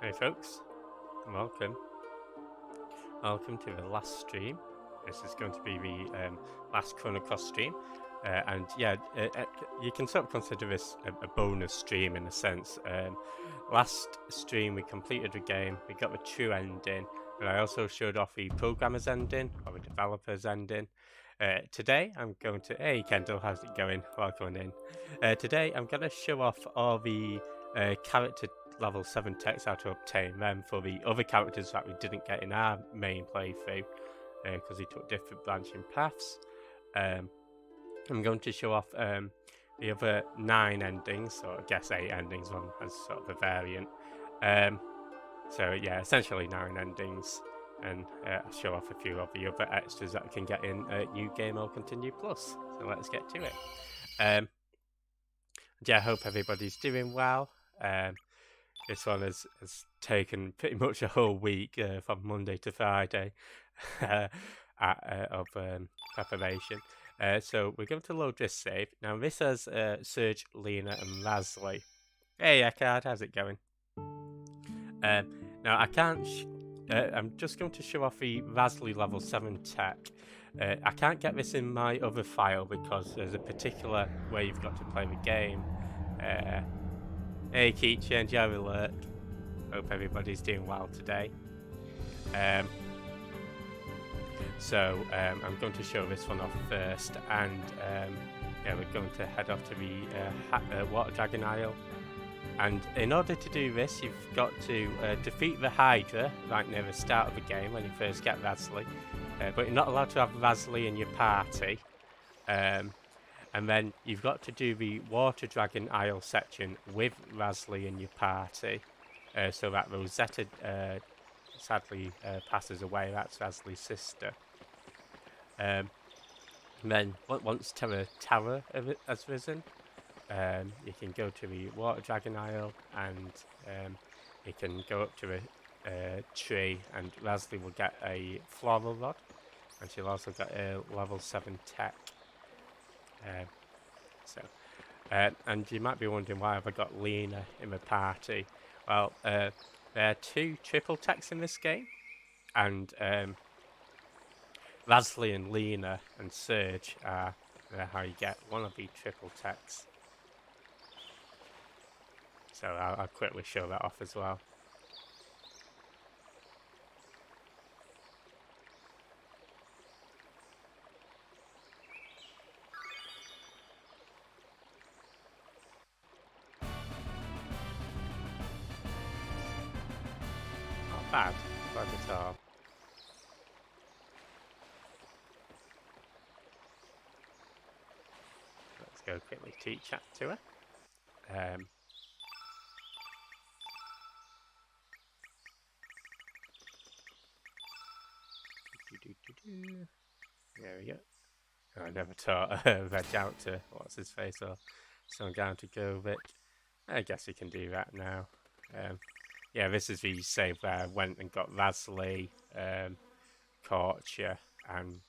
Hey folks, welcome. Welcome to the last stream. This is going to be the last Chrono stream. And yeah, you can sort of consider this a bonus stream in a sense. Last stream we completed the game, we got the true ending, and I also showed off the programmer's ending, or the developer's ending. Today I'm going to... Hey Kendall, how's it going? Welcome in. Today I'm going to show off all the character level 7 text, how to obtain them for the other characters that we didn't get in our main playthrough because they took different branching paths. I'm going to show off the other 9 endings, or I guess 8 endings, one as sort of a variant. So yeah, essentially 9 endings, and I'll show off a few of the other extras that we can get in New Game or Continue Plus. So let's get to it. Yeah, I hope everybody's doing well. This one has taken pretty much a whole week from Monday to Friday of preparation. So we're going to load this save. Now this has Serge, Lena and Razley. Hey Eckhard, how's it going? Now I can't... I'm just going to show off the Razley level 7 tech. I can't get this in my other file because there's a particular way you've got to play the game. Hey Keach, enjoy alert. Hope everybody's doing well today. So I'm going to show this one off first, and yeah, we're going to head off to the Water Dragon Isle. And in order to do this, you've got to defeat the Hydra right near the start of the game when you first get Razley. But you're not allowed to have Razley in your party. And then you've got to do the Water Dragon Isle section with Razley in your party. So that Rosetta sadly passes away. That's Razley's sister. And then once Terra has risen, you can go to the Water Dragon Isle, and you can go up to a tree, and Razley will get a floral rod, and she'll also get a level 7 tech. And you might be wondering, why have I got Lena in the party? Well, there are 2 triple techs in this game, and Razley and Lena and Serge are how you get one of the triple techs. So I'll quickly show that off as well. Not bad at all. Let's go quickly chat to her. There we go. Oh, I never taught Reg out to what's his face or some down to Govich. I guess we can do that now. Yeah, this is the save where I went and got Razley, Korcha, and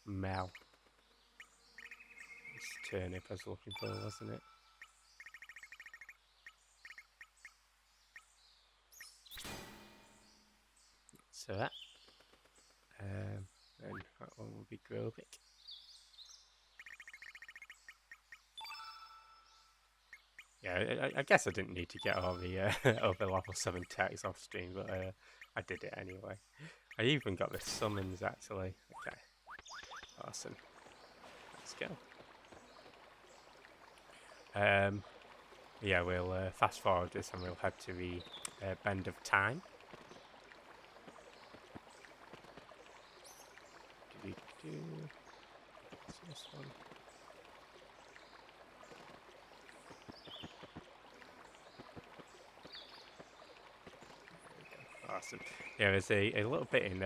Mel. It's turnip I was looking for, wasn't it? So that. And that one will be Grovik. Yeah, I guess I didn't need to get all the other level 7 techs off stream, but I did it anyway. I even got the summons actually. Okay, awesome. Let's go. Yeah, we'll fast forward this and we'll head to the Bend of Time. What's this one? Awesome. Yeah, there's a little bit in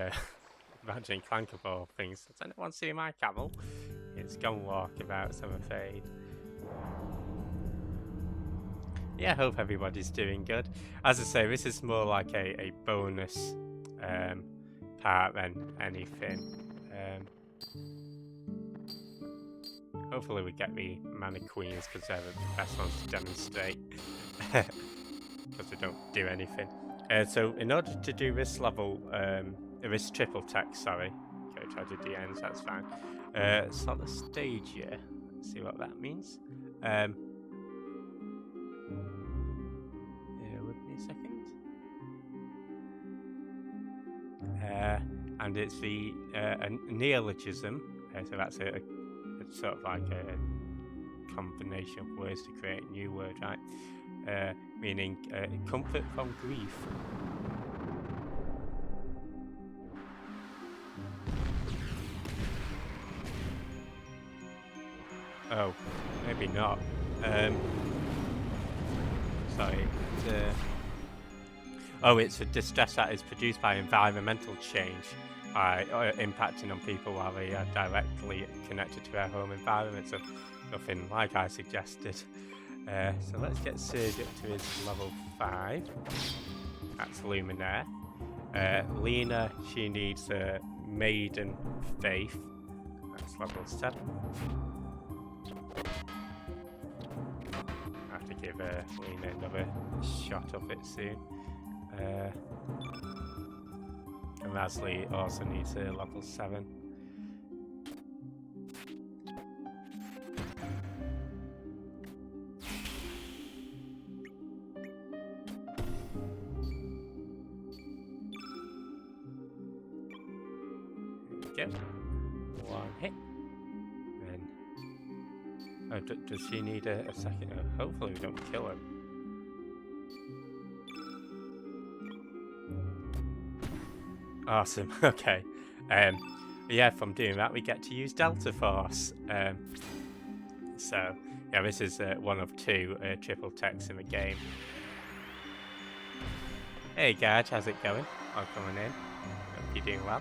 Ratchet and Clank of all things. Does anyone see my camel? It's gone walkabouts, I'm afraid. Yeah, I hope everybody's doing good. As I say, this is more like a bonus part than anything. Hopefully we get the mana queens because they're the best ones to demonstrate. Because they don't do anything. So in order to do this level, this triple text, sorry. Okay, try to do the ends, that's fine. Start the stage here. Let's see what that means. Bear with me a second. And it's the a neologism. So that's it's sort of like a combination of words to create a new word, right? Meaning comfort from grief. Oh, maybe not. Sorry. Oh, it's a distress that is produced by environmental change, by impacting on people while they are directly connected to their home environment. So nothing like I suggested. So let's get Serge up to his level 5. That's Luminaire. Lena, she needs Maiden Faith. That's level 7. I have to give Lena another shot of it soon. And Rasley also needs a level 7. There we go. 1 hit. Then, does she need a second? Hopefully we don't kill him. Awesome. Okay. Yeah, from doing that we get to use Delta Force. So yeah, this is one of 2 triple techs in the game. Hey Gage, how's it going? Welcome in. Hope you're doing well.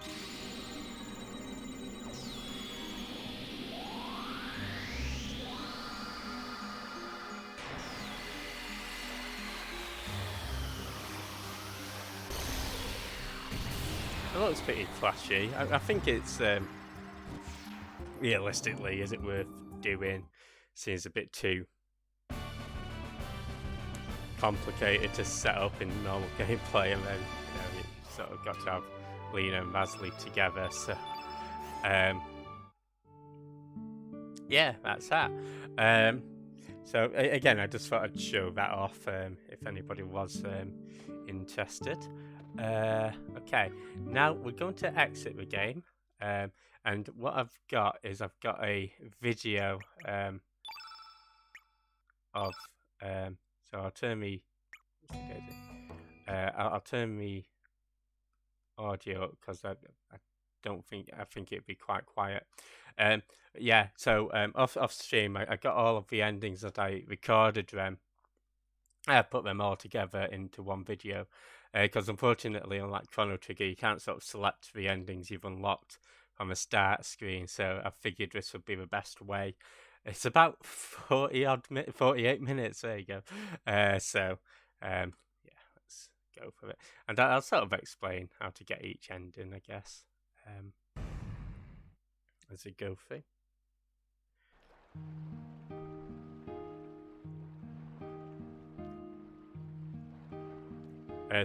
It looks pretty flashy. I think it's realistically, is it worth doing? Seems a bit too complicated to set up in normal gameplay, and then you sort of got to have Lena and Rasley together. So yeah, that's that. So again, I just thought I'd show that off if anybody was interested. Okay, now we're going to exit the game, and what I've got is I've got a video of so I'll turn me I'll turn me audio up because I think it'd be quite quiet. Yeah, so off stream I got all of the endings that I recorded them. I put them all together into one video because unfortunately, unlike Chrono Trigger, you can't sort of select the endings you've unlocked from the start screen. So I figured this would be the best way. It's about 48 minutes. There you go. So yeah, let's go for it, and I'll sort of explain how to get each ending, I guess, as we go through.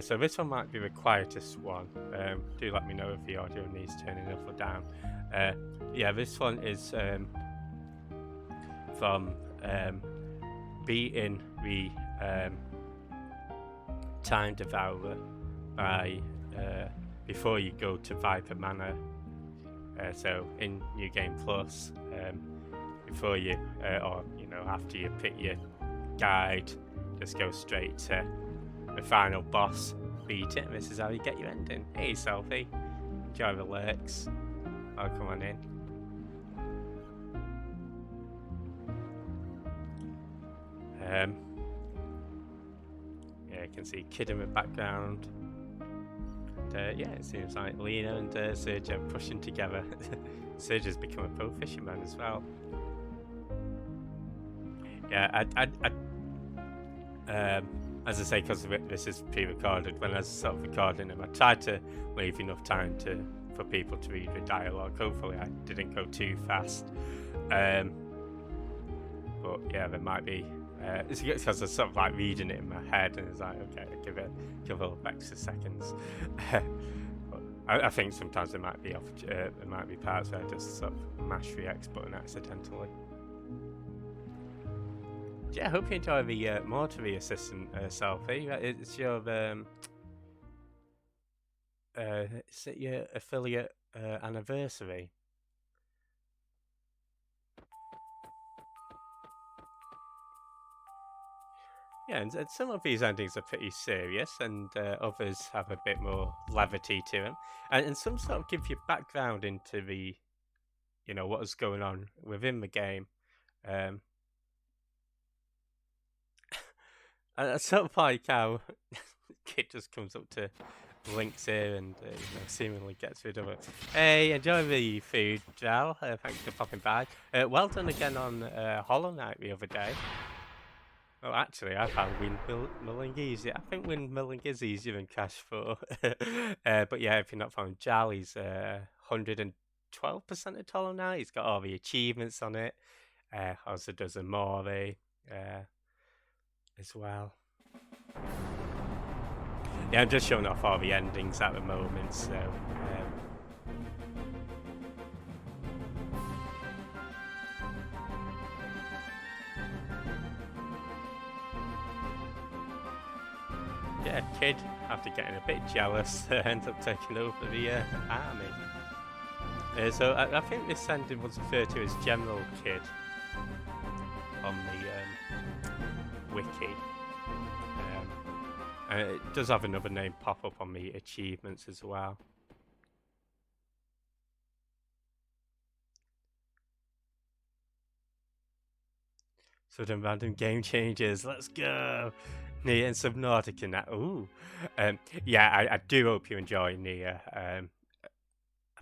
So this one might be the quietest one. Do let me know if the audio needs turning up or down. Yeah, this one is from beating the Time Devourer by before you go to Viper Manor. So in New Game Plus, before you or after you pick your guide, just go straight to the final boss, beat it, and this is how you get your ending. Hey Selfie, enjoy the lurks. Welcome on in. Yeah, you can see Kid in the background. And, yeah, it seems like Lena and Serge are pushing together. Serge has become a pro fisherman as well. Yeah, as I say, because this is pre-recorded, when I was sort of recording them, I tried to leave enough time for people to read the dialogue. Hopefully I didn't go too fast. but yeah, there might be. It's because I was sort of like reading it in my head, and it's like, okay, give it a couple of extra seconds. But I think sometimes there might be parts where I just sort of mash the X button accidentally. Yeah, I hope you enjoy the Mortuary Assistant selfie. It's your is it your affiliate anniversary? Yeah, and some of these endings are pretty serious, and others have a bit more levity to them, and some sort of give you background into the, what is going on within the game. And I sort of like how Kid just comes up to Link's here and seemingly gets rid of it. Hey, enjoy the food, Jal. Thanks for popping by. Well done again on Hollow Knight the other day. Well, actually, I found Win Milling easy. I think Win Milling is easier than Cash 4. But yeah, if you're not found Jal, he's 112% of Hollow Knight. He's got all the achievements on it. Also does Amore as well. Yeah, I'm just showing off all the endings at the moment, so... yeah, Kid, after getting a bit jealous, ends up taking over the army. So I think this ending was referred to as General Kid on the wiki. And it does have another name pop up on the achievements as well. Sudden random game changes. Let's go. Nia and Subnautica now. Ooh. Yeah, I do hope you enjoy Nia. I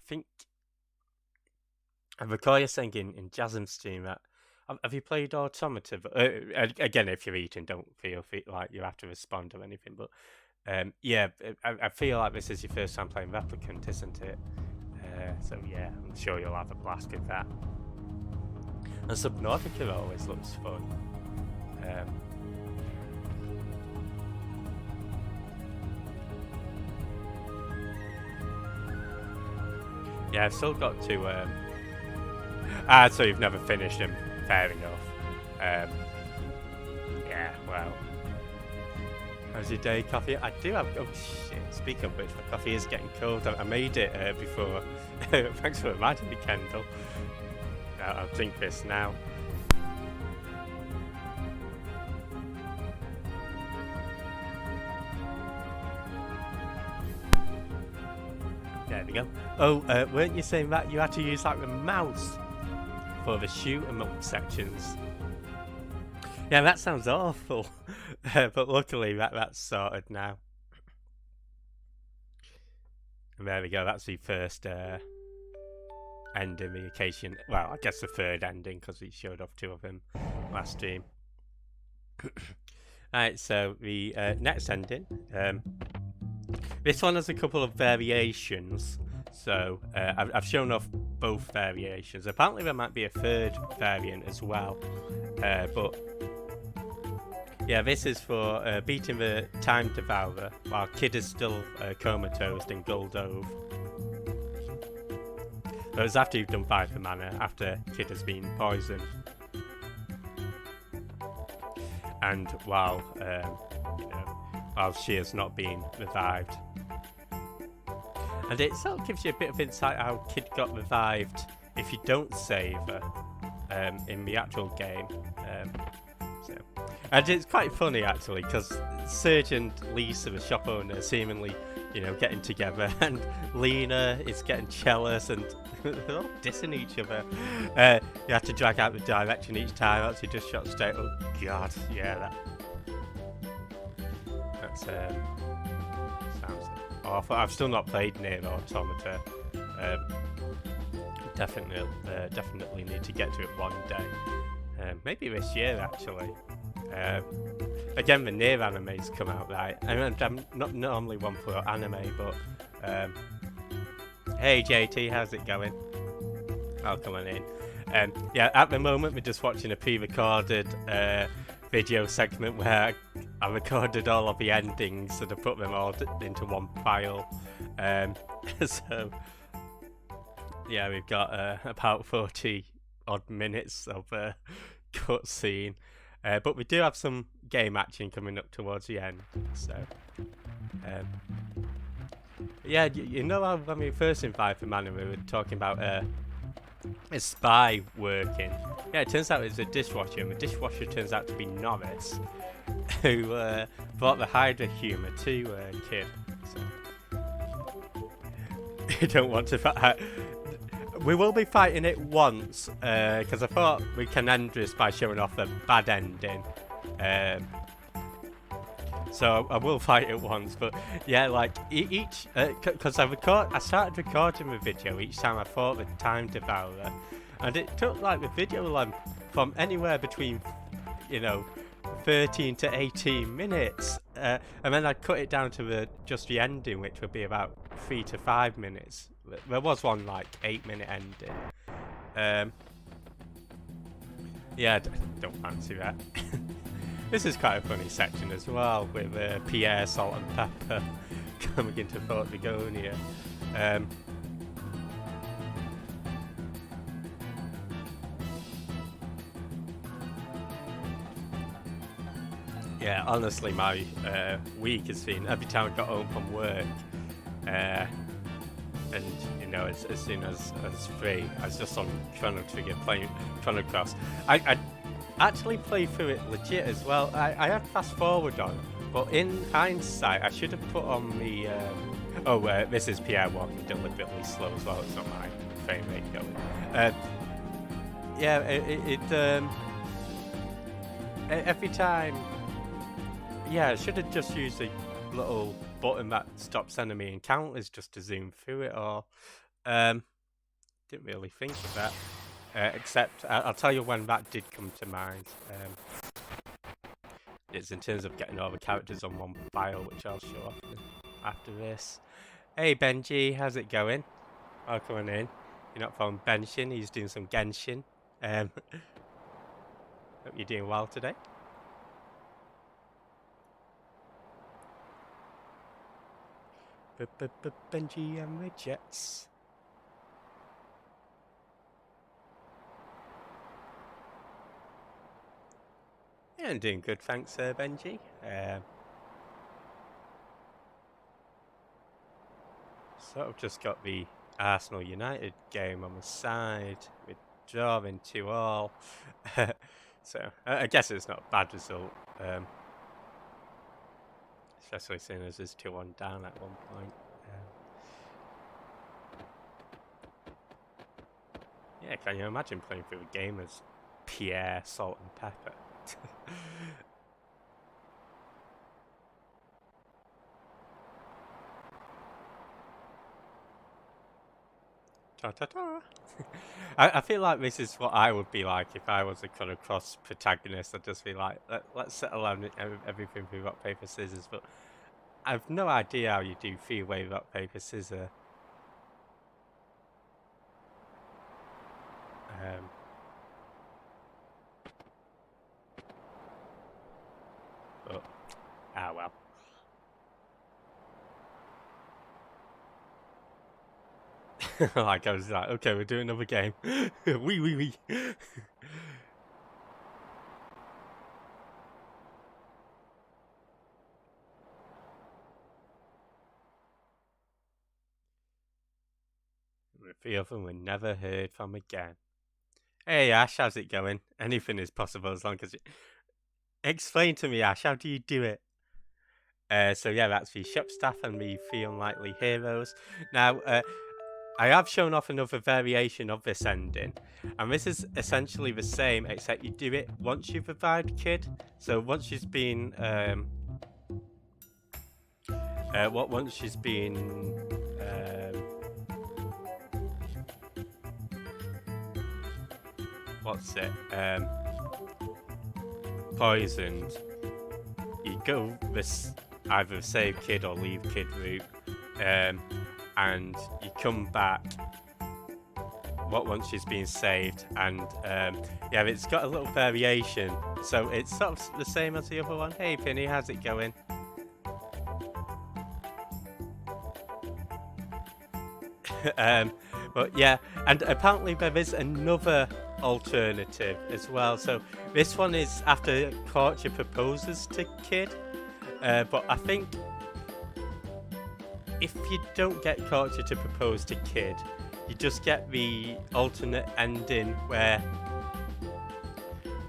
think I recall you saying in Jasm's stream that have you played Automata? Again, if you're eating, don't feel like you have to respond or anything. But yeah, I feel like this is your first time playing Replicant, isn't it? So yeah, I'm sure you'll have a blast with that. And Subnautica always looks fun. Yeah, I've still got to... so you've never finished them. Fair enough. Yeah, well. How's your day, coffee? I do have... Oh, shit. Speaking of which, my coffee is getting cold. I made it before. Thanks for reminding me, Kendall. I'll drink this now. There we go. Oh, weren't you saying that you had to use like the mouse for the shoot 'em up sections? Yeah, that sounds awful. But luckily that's sorted now. And there we go, that's the first ending, the occasion. Well, I guess the third ending, because we showed off two of them last stream. Alright, so the next ending. This one has a couple of variations. So I've shown off both variations. Apparently there might be a third variant as well. But yeah, this is for beating the Time Devourer while Kid is still comatose in Goldove. So it's after you've done Viper Mana, after Kid has been poisoned. And while she has not been revived. And it sort of gives you a bit of insight how Kid got revived if you don't save her in the actual game. And it's quite funny actually, because Serge and Lisa, the shop owner, seemingly, getting together, and Lena is getting jealous, and they're all dissing each other. You have to drag out the direction each time. Actually, just shot straight. Oh god, yeah, that's sounds awful. I've still not played Nier Automata. Definitely need to get to it one day. Maybe this year actually. Again, the Nier animes come out, right? I'm not normally one for anime, but hey JT, how's it going? Oh, come on in. Yeah, at the moment we're just watching a pre-recorded video segment where I recorded all of the endings and I put them all into one file. So yeah, we've got about 40 odd minutes of cutscene, but we do have some game action coming up towards the end. So yeah, you know how when we first invited Manny, we were talking about a spy working. Yeah, it turns out it's a dishwasher, and the dishwasher turns out to be Norris, who brought the Hydra humour to Kid. So you don't want to fight. We will be fighting it once, because I thought we can end this by showing off the bad ending. So I will fight it once, but yeah, like each, because I started recording the video each time I fought the Time Devourer, and it took like the video length from anywhere between, 13 to 18 minutes, and then I'd cut it down to just the ending, which would be about 3 to 5 minutes. There was one like 8-minute ending. Yeah, don't fancy that. This is quite a funny section as well, with Pierre, Salt and Pepper coming into Fort Begonia. Yeah, honestly, my week has been, every time I got home from work, and as soon as free, I was just on Chrono Trigger playing Chrono Cross. I actually played through it legit as well. I had fast forward on, but in hindsight, I should have put on the. This is Pierre walking deliberately slow as well. It's not my frame rate going. Yeah, every time. Yeah, I should have just used the little button that stops enemy encounters just to zoom through it, or didn't really think of that. Except I'll tell you when that did come to mind. It's in terms of getting all the characters on one file, which I'll show off after this. Hey Benji, how's it going? Welcome in. You're not from Benshin, he's doing some Genshin. Hope you're doing well today. Benji and the Jets. Yeah, I'm doing good, thanks, Benji. Sort of just got the Arsenal United game on the side with drawing 2-2. So I guess it's not a bad result, especially seeing as there's 2-1 down at one point. Yeah, can you imagine playing through a game as Pierre, Salt and Pepper? Ta ta ta. I feel like this is what I would be like if I was a Chrono Cross protagonist. I'd just be like, let's settle on everything through rock, paper, scissors. But I've no idea how you do 3-way rock, paper, scissors. But, well. Like I was like, okay, we're doing another game. Wee. The three of them were never heard from again. Hey Ash, how's it going? Anything is possible as long as you... Explain to me, Ash, how do you do it? So yeah, that's the shop staff and the 3 unlikely heroes. Now, I have shown off another variation of this ending, and this is essentially the same, except you do it once you've revived Kid. So once she's been, once she's been, poisoned, you go this either save Kid or leave Kid route, and you come back once she's been saved, and yeah, it's got a little variation. So it's sort of the same as the other one. Hey, Penny, how's it going? But yeah, and apparently there is another alternative as well. So this one is after Korcha proposes to Kid, but I think if you don't get Korcha to propose to Kid, you just get the alternate ending where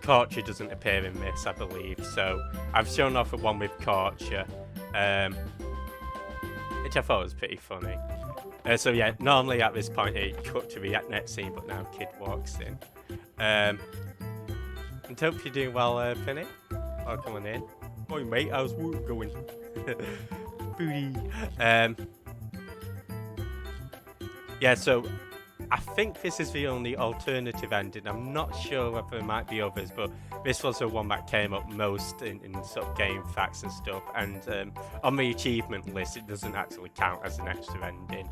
Korcha doesn't appear in this, I believe. So I've shown off a one with Korcha, which I thought was pretty funny. So yeah, normally at this point it cut to the next scene, but now Kid walks in. And hope you're doing well, Penny. Welcome on in. Oi mate, how's work going? Booty. Yeah, so I think this is the only alternative ending. I'm not sure whether there might be others, but this was the one that came up most in sort of game facts and stuff. And on the achievement list, it doesn't actually count as an extra ending,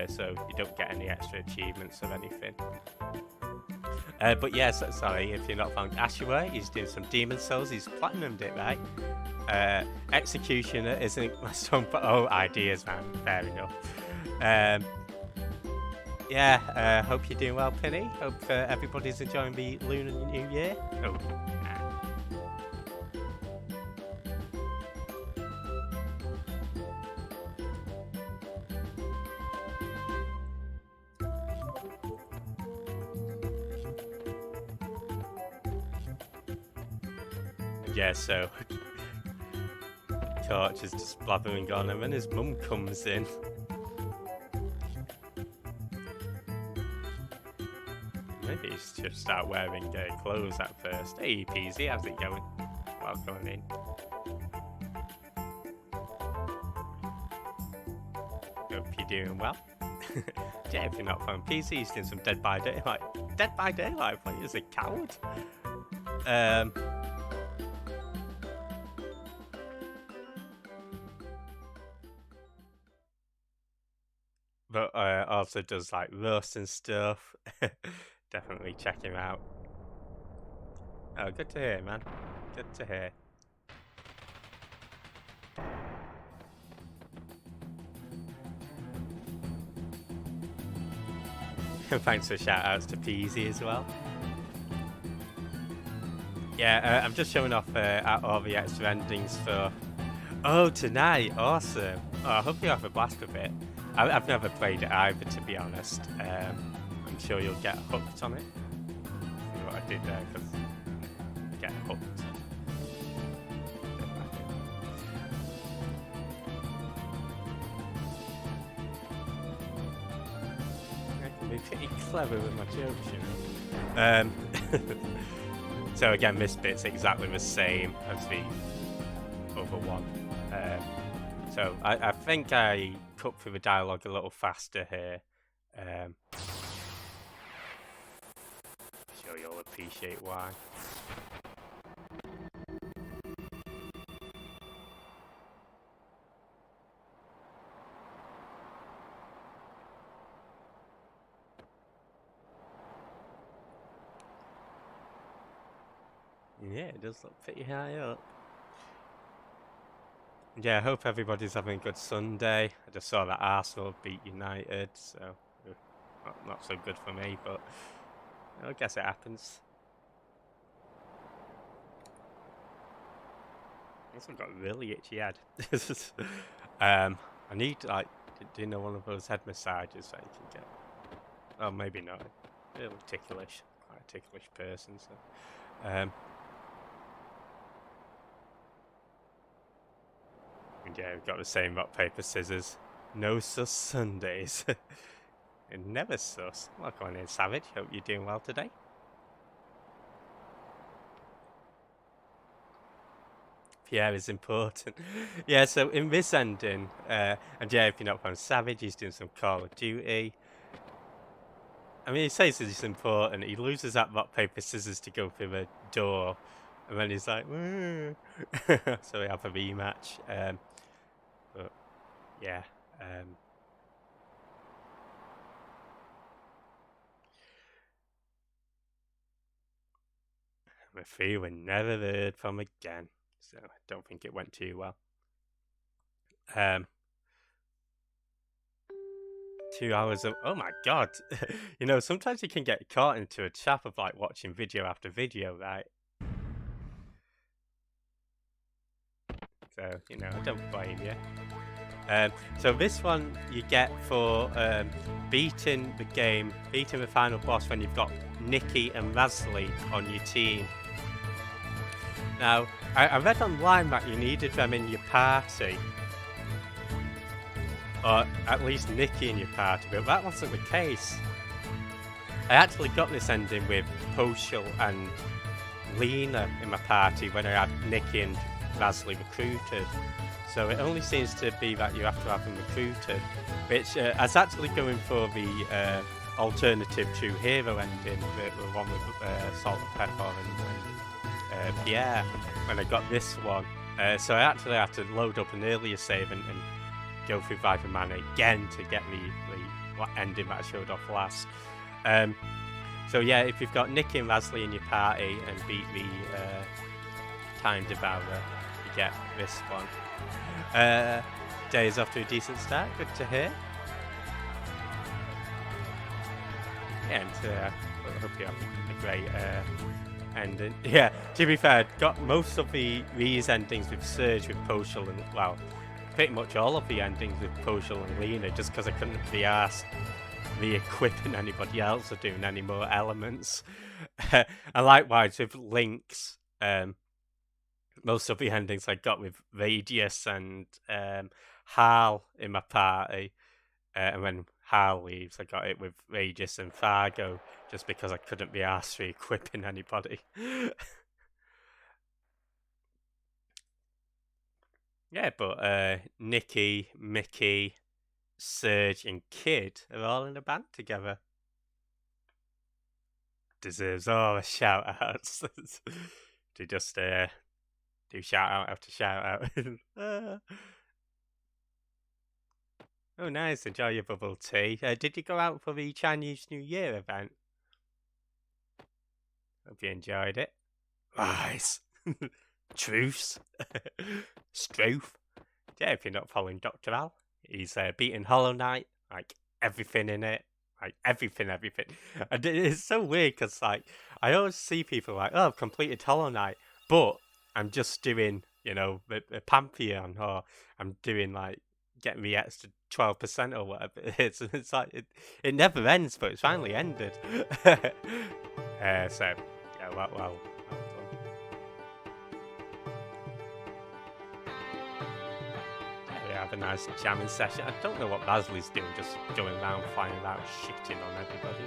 so you don't get any extra achievements or anything. But yes, sorry if you're not found Ashua, he's doing some Demon Souls, he's platinumed it, right? Executioner isn't my strong, but oh, ideas, man, fair enough. Yeah, hope you're doing well, Penny. Hope everybody's enjoying the Lunar New Year. Oh, yeah, so Torch is just blabbering on, and then his mum comes in. Maybe he should start wearing clothes at first. Hey, Peasy, how's it going? Welcome in. Hope you're doing well. Yeah, if you're not from PC, he's doing some Dead by Daylight. Dead by Daylight? What, he's a coward? But also does like roast and stuff. Definitely check him out. Oh, good to hear, man. Good to hear. Thanks for shout outs to Peasy as well. Yeah, I'm just showing off all the extra endings for. Oh, tonight! Awesome! Oh, I hope you have a blast with it. I've never played it either, to be honest. I'm sure you'll get hooked on it. See what I did there, because get hooked. I can be pretty clever with my jokes, you know. So again, this bit's exactly the same as the other one. So I think I cut through the dialogue a little faster here. Sure you'll appreciate why. Yeah, it does look pretty high up. Yeah, I hope everybody's having a good Sunday. I just saw that Arsenal beat United, so not so good for me, but I guess it happens. I also got a really itchy head. I need, like, do you know one of those head massages that you can get? Oh, maybe not. A little ticklish. Quite a ticklish person, so. And yeah, we've got the same rock, paper, scissors. No sus Sundays. And never sus. Welcome on in, Savage. Hope you're doing well today. Pierre is important. Yeah, so in this ending, and yeah, if you're not from Savage, he's doing some Call of Duty. I mean, he says it's important. He loses that rock, paper, scissors to go through the door. And then he's like, so we have a rematch. But yeah. I'm afraid we're never heard from again. So I don't think it went too well. 2 hours of, oh my god. You know, sometimes you can get caught into a trap of like watching video after video, right? So, you know, I don't blame you. So this one you get for beating the final boss when you've got Nikki and Razlie on your team. Now, I read online that you needed them in your party, or at least Nikki in your party, but that wasn't the case. I actually got this ending with Poshul and Lena in my party when I had Nikki and Razlie recruited. So it only seems to be that you have to have them recruited, which I was actually going for the alternative to hero ending, the one with Salt and Pepper and Pierre, when I got this one. So I actually had to load up an earlier save and go through Viper Mana again to get the ending that I showed off last. So yeah, if you've got Nikki and Razlie in your party and beat the Time Devourer, you get this one. Day is off to a decent start, good to hear. Yeah, and I hope you have a great ending. Yeah, to be fair, got most of these endings with Surge, with Poshul, and well, pretty much all of the endings with Poshul and Lena, just because I couldn't be asked re-equipping anybody else or doing any more elements. And likewise with Link's, most of the endings I got with Radius and Hal in my party, and when Hal leaves, I got it with Radius and Fargo, just because I couldn't be asked for equipping anybody. Yeah, but Nikki, Mickey, Serge, and Kid are all in a band together. Deserves all the shout outs. To just do shout out after shout out. Oh, nice. Enjoy your bubble tea. Did you go out for the Chinese New Year event? Hope you enjoyed it. Lies. Truths. Struth. Yeah, if you're not following Dr. Al, he's beating Hollow Knight, like everything in it. Like everything. And it's so weird because like I always see people like, oh, I've completed Hollow Knight, but I'm just doing, you know, the Pantheon, or I'm doing like getting the extra 12% or whatever it is. And it's like it never ends, but it's finally ended. So yeah, well done. We have a nice jamming session. I don't know what Basley's doing, just going around flying around shitting on everybody.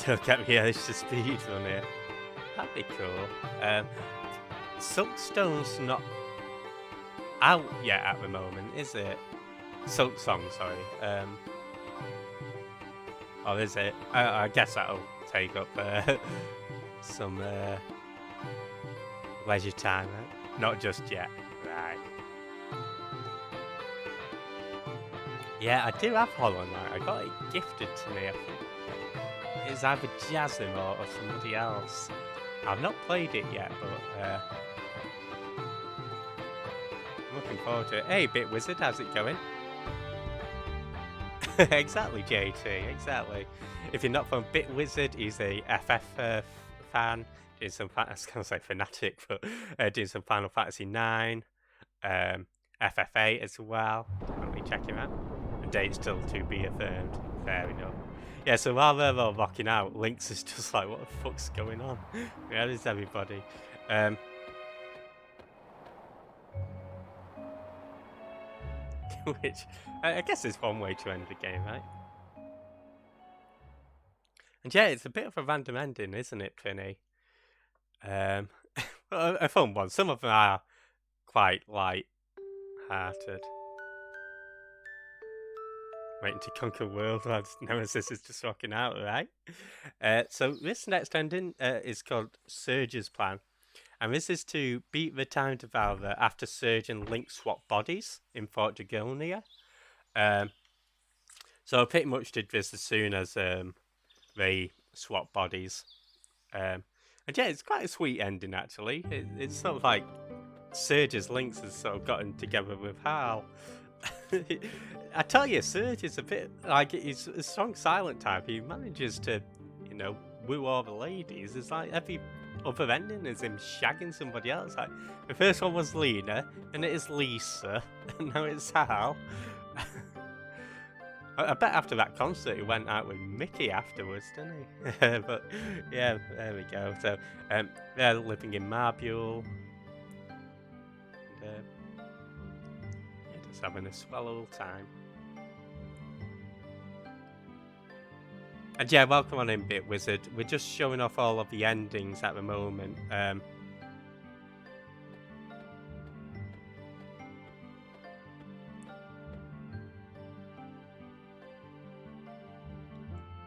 Don't get me edge to speed on it. That'd be cool. Silkstone's not out yet at the moment, is it? Silk Song, sorry. Or is it? I guess that'll take up some leisure time, right? Not just yet. Right. Yeah, I do have Hollow Knight. I got it gifted to me, I think. It's either Jasmine or somebody else. I've not played it yet, but I'm looking forward to it. Hey, Bit Wizard, how's it going? Exactly, JT, exactly. If you're not from Bit Wizard, he's a FF fan. Doing some, I was going to say fanatic, but doing some Final Fantasy 9, FF8 as well. Definitely check him out. The date's still to be affirmed. Fair enough. Yeah, so while they're all rocking out, Lynx is just like, what the fuck's going on? Where is everybody? Which, I guess is one way to end the game, right? And yeah, it's a bit of a random ending, isn't it, Trinny? A fun one. Some of them are quite light-hearted. Waiting to conquer the world while Nemesis is just rocking out, right? So this next ending is called Surge's Plan. And this is to beat the Time Devourer after Surge and Link swap bodies in Fort Dragonia. So I pretty much did this as soon as they swap bodies. And yeah, it's quite a sweet ending actually. It's sort of like Surge's links has sort of gotten together with Hal. I tell you, Surge is a bit like he's a strong silent type. He manages to, you know, woo all the ladies. It's like every other ending is him shagging somebody else. Like the first one was Lena, and it is Lisa, and now it's Hal. I bet after that concert he went out with Mickey afterwards, didn't he? But yeah, there we go. So they're living in Marbule. And, yeah, just having a swell old time. And yeah, welcome on in, Bit Wizard. We're just showing off all of the endings at the moment.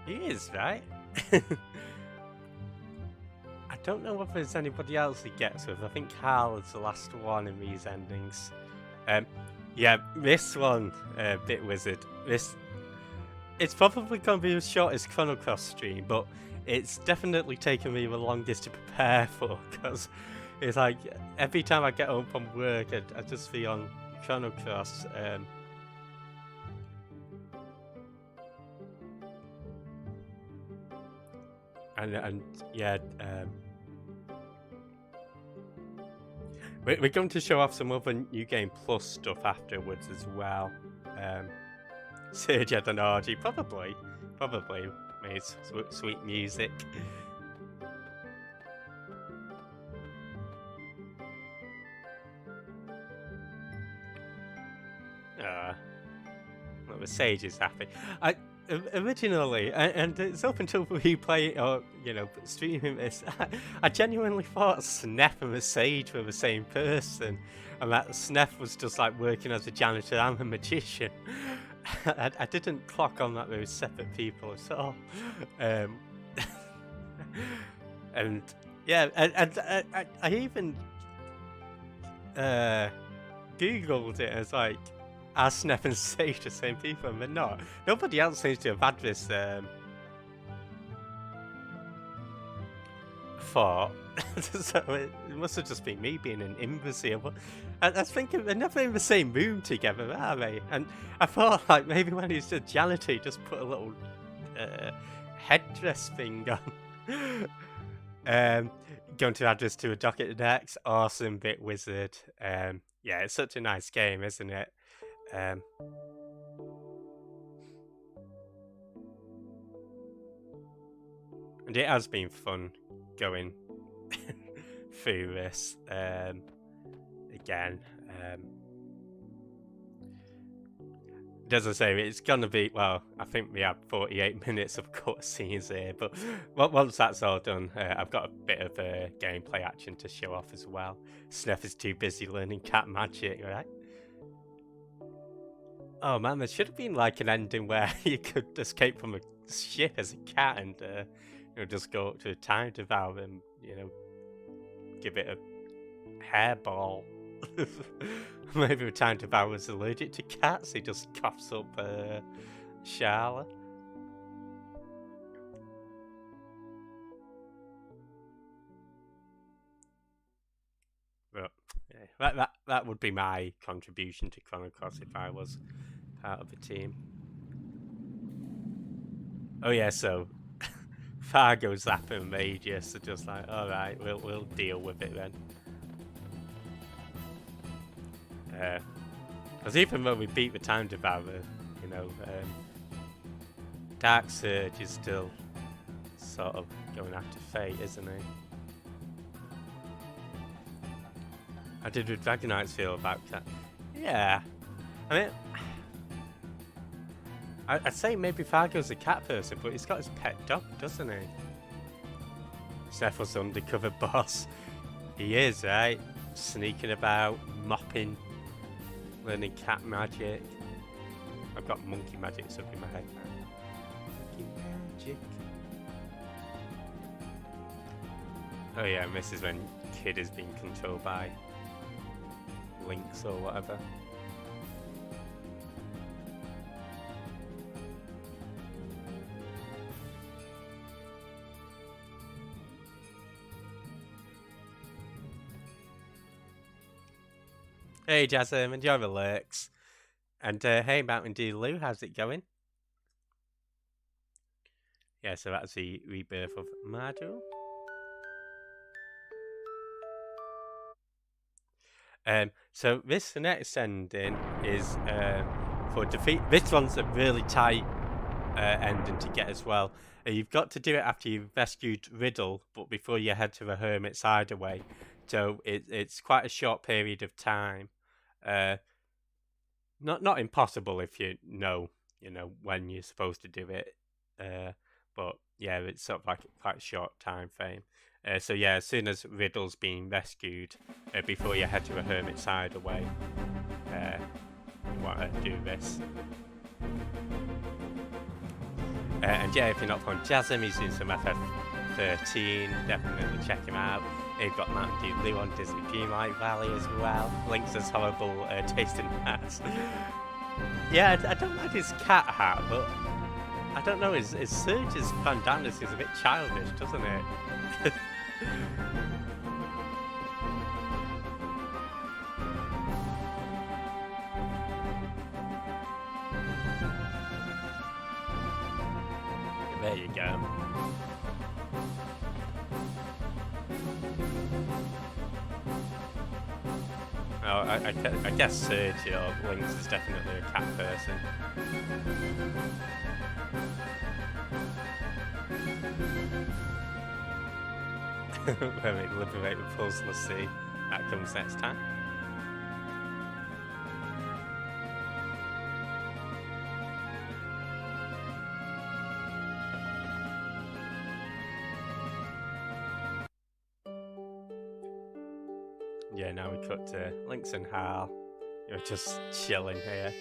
He is, right? I don't know if there's anybody else he gets with. I think Hal is the last one in these endings. Yeah, this one, Bit Wizard. It's probably going to be as short as Chrono Cross stream, but it's definitely taken me the longest to prepare for, because it's like every time I get home from work, I just be on Chrono Cross. And yeah, we're going to show off some other New Game Plus stuff afterwards as well. Serge had an orgy, probably made sweet music. Well, the Sage is happy. Originally, and it's up until we play or streaming this, I genuinely thought Sneff and the Sage were the same person, and that Sneff was just like working as a janitor and a magician. I didn't clock on that they were separate people at all. And yeah, and I even googled it as like, are Sneff and Sage the same people? And they're not. Nobody else seems to have had this thought. So it must have just been me being an imbecile. But I was thinking they're never in the same room together, are they? And I thought like maybe when he's a janitor, he just put a little headdress thing on. Going to add this to a docket next. Awesome, Bit Wizard. Yeah, it's such a nice game, isn't it? And it has been fun going through this again. As I say, it's gonna be, well, I think we have 48 minutes of cutscenes here, but once that's all done, I've got a bit of gameplay action to show off as well. Sneff is too busy learning cat magic, right? Oh man, there should have been like an ending where you could escape from a ship as a cat and just go up to a time devour and give it a hairball. Maybe a time devour is allergic to cats. He just coughs up Charlotte. But yeah, that would be my contribution to Chrono Cross if I was part of the team. Oh yeah, so Fargo, Zappa, and Magus are just like, all right, we'll deal with it then. Because even when we beat the time devourer, Dark Surge is still sort of going after fate, isn't he? How did the Dragonites feel about that? Yeah, I mean, I'd say maybe Fargo's a cat person, but he's got his pet dog, doesn't he? Cephal's undercover boss. He is, right? Sneaking about, mopping, learning cat magic. I've got monkey magic stuck in my head. Monkey magic. Oh yeah, and this is when Kid is being controlled by Lynx or whatever. Hey, Jasmine, enjoy the lurks. And hey, Mountain Dew Lou, how's it going? Yeah, so that's the rebirth of Mardu. So this next ending is for defeat. This one's a really tight ending to get as well. You've got to do it after you've rescued Riddle, but before you head to the Hermit's Hideaway. So it's quite a short period of time. Uh, not impossible if you know when you're supposed to do it. But yeah, it's sort of like quite a short time frame. So yeah, as soon as Riddle's been rescued, before you head to a Hermit's Hideaway, you want to do this. And yeah, if you're not from Jasm, he's doing some FF13, definitely check him out. You've got Mountain Dew Lou on Disney Dreamlight Valley as well. Links has horrible tasting hats. Yeah, I don't like his cat hat, but I don't know, his Surge's bandanas is a bit childish, doesn't it? There you go. Oh, I guess Surge or Lynx is definitely a cat person. Where we liberate the pulse, let's see. That comes next time. Yeah, now we cut to Lynx and Hal. You're just chilling here.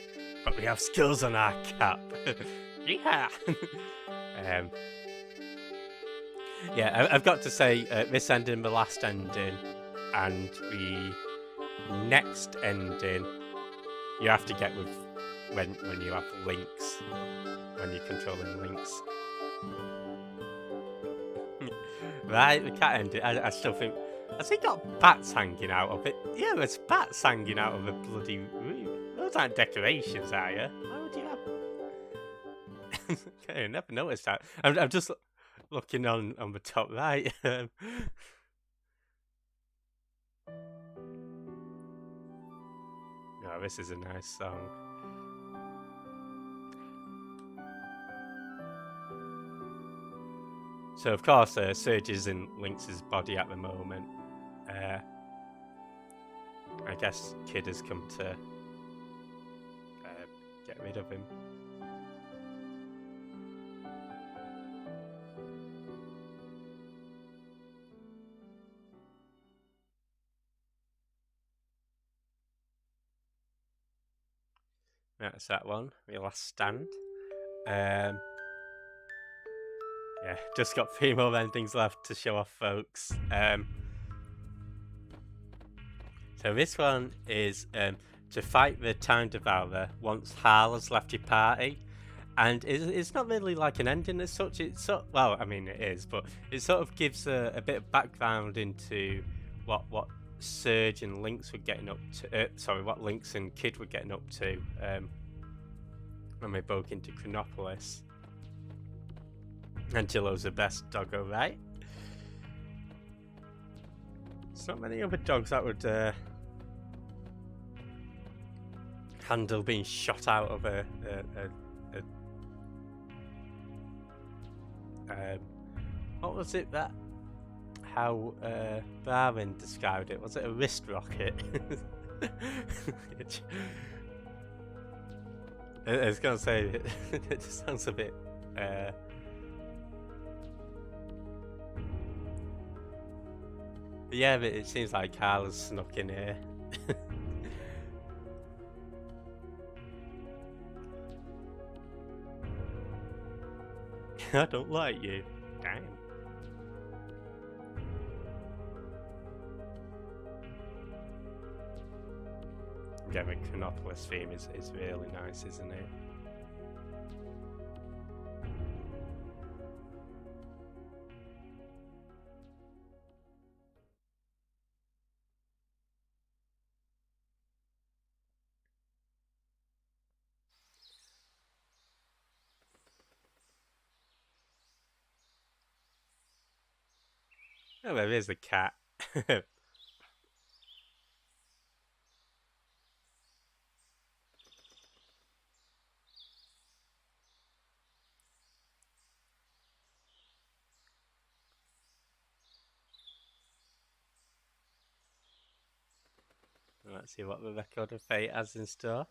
But we have skills on our cap. Yeah! Yeah, I've got to say, this ending, the last ending, and the next ending, you have to get with when you have links, when you're controlling links. Right, the cat ending, I still think, has he got bats hanging out of it? Yeah, there's bats hanging out of the bloody room. Those aren't decorations, are you? Why would you have... Okay, I never noticed that. I'm just looking on the top right. Oh, this is a nice song. So of course, Surge is in Lynx's body at the moment. I guess Kid has come to get rid of him. That's that one. The last stand. Yeah, just got 3 more endings left to show off, folks. So this one is to fight the Time Devourer once Hal has left your party. And it's not really like an ending as such. It's well, I mean it is, but it sort of gives a bit of background into what Surge and Lynx were getting up to. Sorry, what Lynx and Kid were getting up to when they broke into Chronopolis. Angelo's the best doggo, right? There's not many other dogs that would handle being shot out of a what was it that how Darwin described it? Was it a wrist rocket? I was gonna say it just sounds a bit yeah, but it seems like Carl has snuck in here. I don't like you. Damn. Yeah, the Chronopolis theme is really nice, isn't it? Oh, there is a cat. Let's see what the Record of Fate has in store.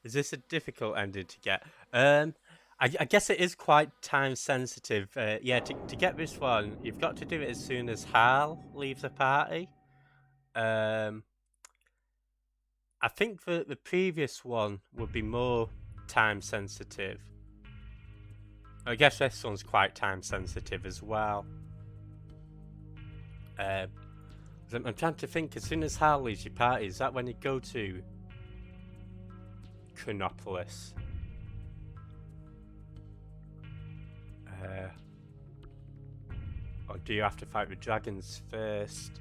Is this a difficult ending to get? I guess it is quite time sensitive. Yeah, to get this one, you've got to do it as soon as Hal leaves the party. Um, I think the previous one would be more time sensitive. I guess this one's quite time sensitive as well. I'm trying to think, as soon as Hal leaves your party, is that when you go to Chronopolis? Or do you have to fight the dragons first?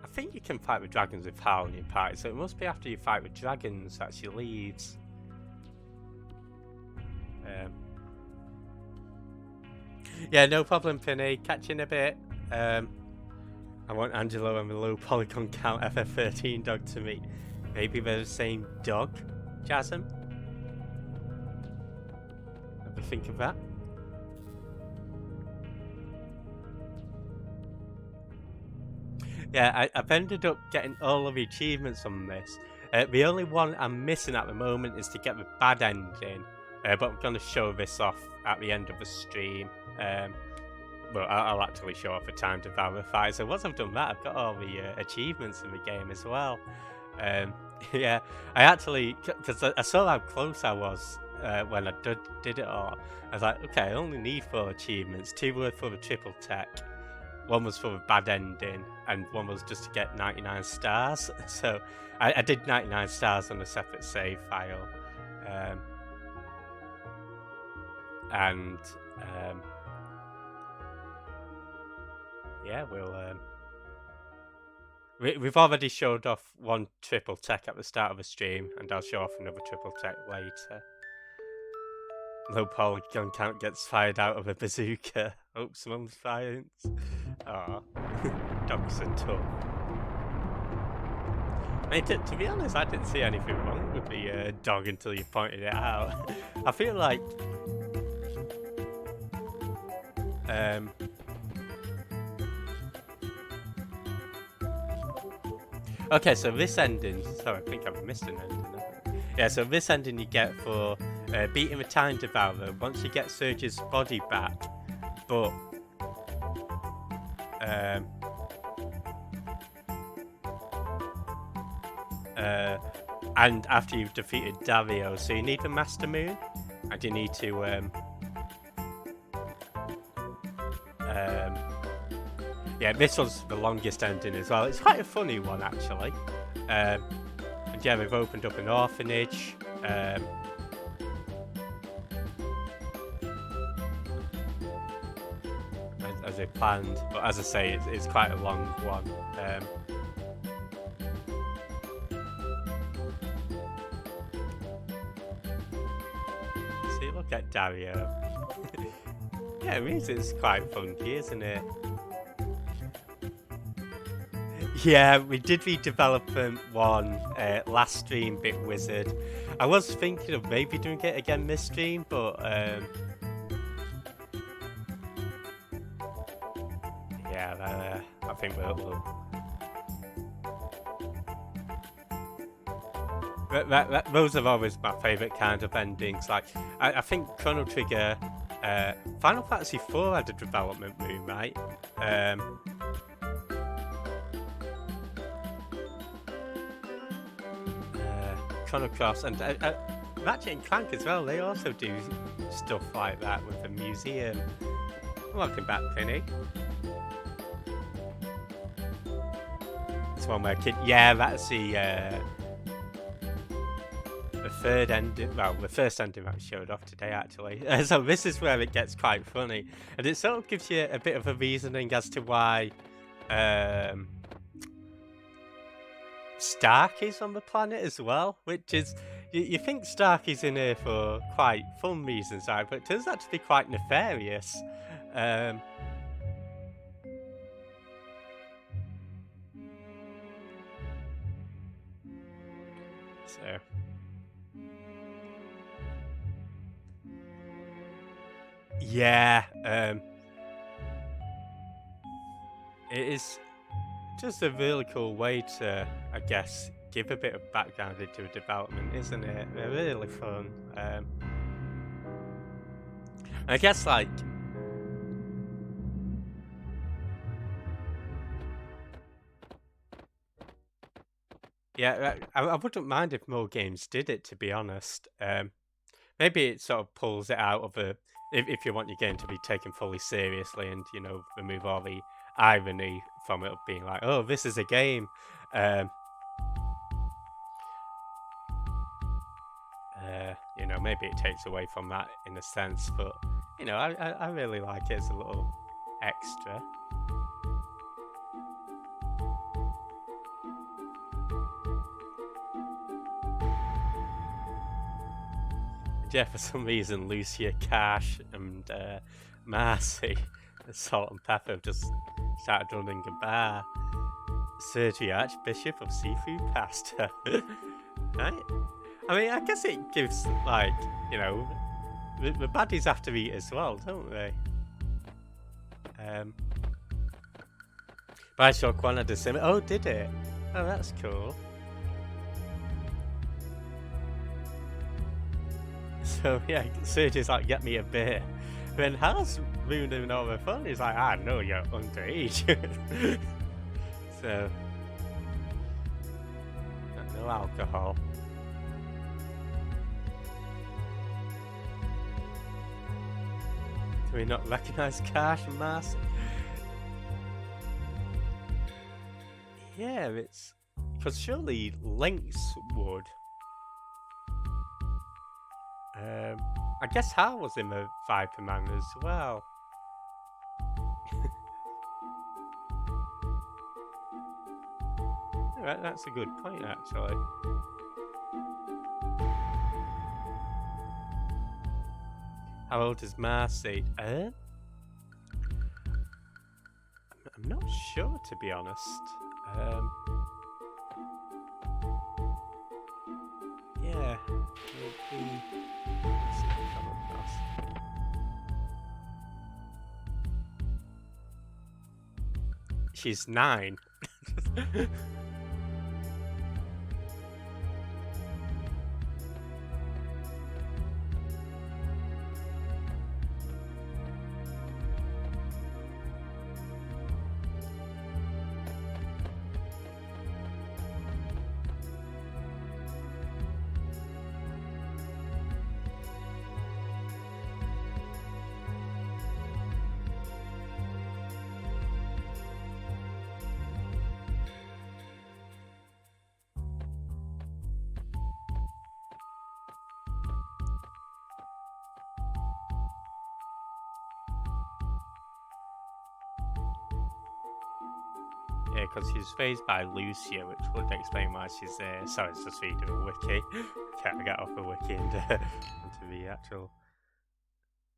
I think you can fight the dragons with Hal in your party, so it must be after you fight the dragons that she leaves. Yeah, no problem, Penny. Catch you in a bit. I want Angelo and the low polygon count FF13 dog to meet. Maybe they're the same dog, Jasm? Ever think of that? Yeah, I've ended up getting all of the achievements on this. The only one I'm missing at the moment is to get the bad ending. But I'm going to show this off at the end of the stream. Well, I'll actually show off the time to verify. So once I've done that, I've got all the achievements in the game as well. Yeah, I actually, because I saw how close I was when I did it all. I was like, okay, I only need 4 achievements. 2 were for the triple tech. 1 was for the bad ending, and 1 was just to get 99 stars. So I did 99 stars on a separate save file. Yeah, we've already showed off 1 triple tech at the start of the stream, and I'll show off another triple tech later. Low polygon count gets fired out of a bazooka. Oops, mum's science. Aw, dogs are tough. I mean, to be honest, I didn't see anything wrong with the dog until you pointed it out. I feel like okay, so this ending. Sorry, I think I've missed an ending. Yeah, so this ending you get for beating the time devourer once you get Surge's body back, but and after you've defeated Dario, so you need the Master Moon, and you need to yeah, this was the longest ending as well. It's quite a funny one actually. And yeah, we've opened up an orphanage. As they planned, but as I say, it's quite a long one. See, look at Dario. Yeah, it means it's quite funky, isn't it? Yeah, we did redevelopment 1 last stream, Bit Wizard. I was thinking of maybe doing it again this stream, but yeah, I think we'll those are always my favourite kind of endings. Like, I think Chrono Trigger, Final Fantasy IV had a development moon, right? Chrono Cross and Ratchet and Clank as well. They also do stuff like that with the museum. Welcome back, Penny. It's one where yeah, that's the third ending. Well, the first ending that we showed off today, actually. So this is where it gets quite funny, and it sort of gives you a bit of a reasoning as to why Stark is on the planet as well, which is, You think Starkey's in here for quite fun reasons, right? But it turns out to be quite nefarious. Um, so. Yeah, it is just a really cool way to, I guess, give a bit of background into a development, isn't it? They're really fun. I guess, like, yeah, I wouldn't mind if more games did it, to be honest. Maybe it sort of pulls it out of a, if you want your game to be taken fully seriously and, you know, remove all the irony from it of being like, oh, this is a game. You know, maybe it takes away from that in a sense, but you know, I really like it as a little extra. And yeah, for some reason, Lucia, Cash, and Marcy, Salt and Pepper have just started running a bar. Sergi, Archbishop of Seafood Pasta. Right? I mean, I guess it gives, like, you know, the baddies have to eat as well, don't they? But I saw Quana de Sim. Oh, did it? Oh, that's cool. So yeah, Sergi's like, get me a beer. Then Hal's ruining all the fun. He's like, I know you're underage. So, no alcohol. Do we not recognise Cash and Marcy? Yeah, it's because surely Lynx would. I guess Hal was in the Viper Man as well. That's a good point, actually. How old is Marcy? I'm not sure, to be honest. Yeah. She's 9. Yeah, because she's raised by Lucia, which would explain why she's there. Sorry, it's just reading a wiki. Can't get off the wiki and onto the actual.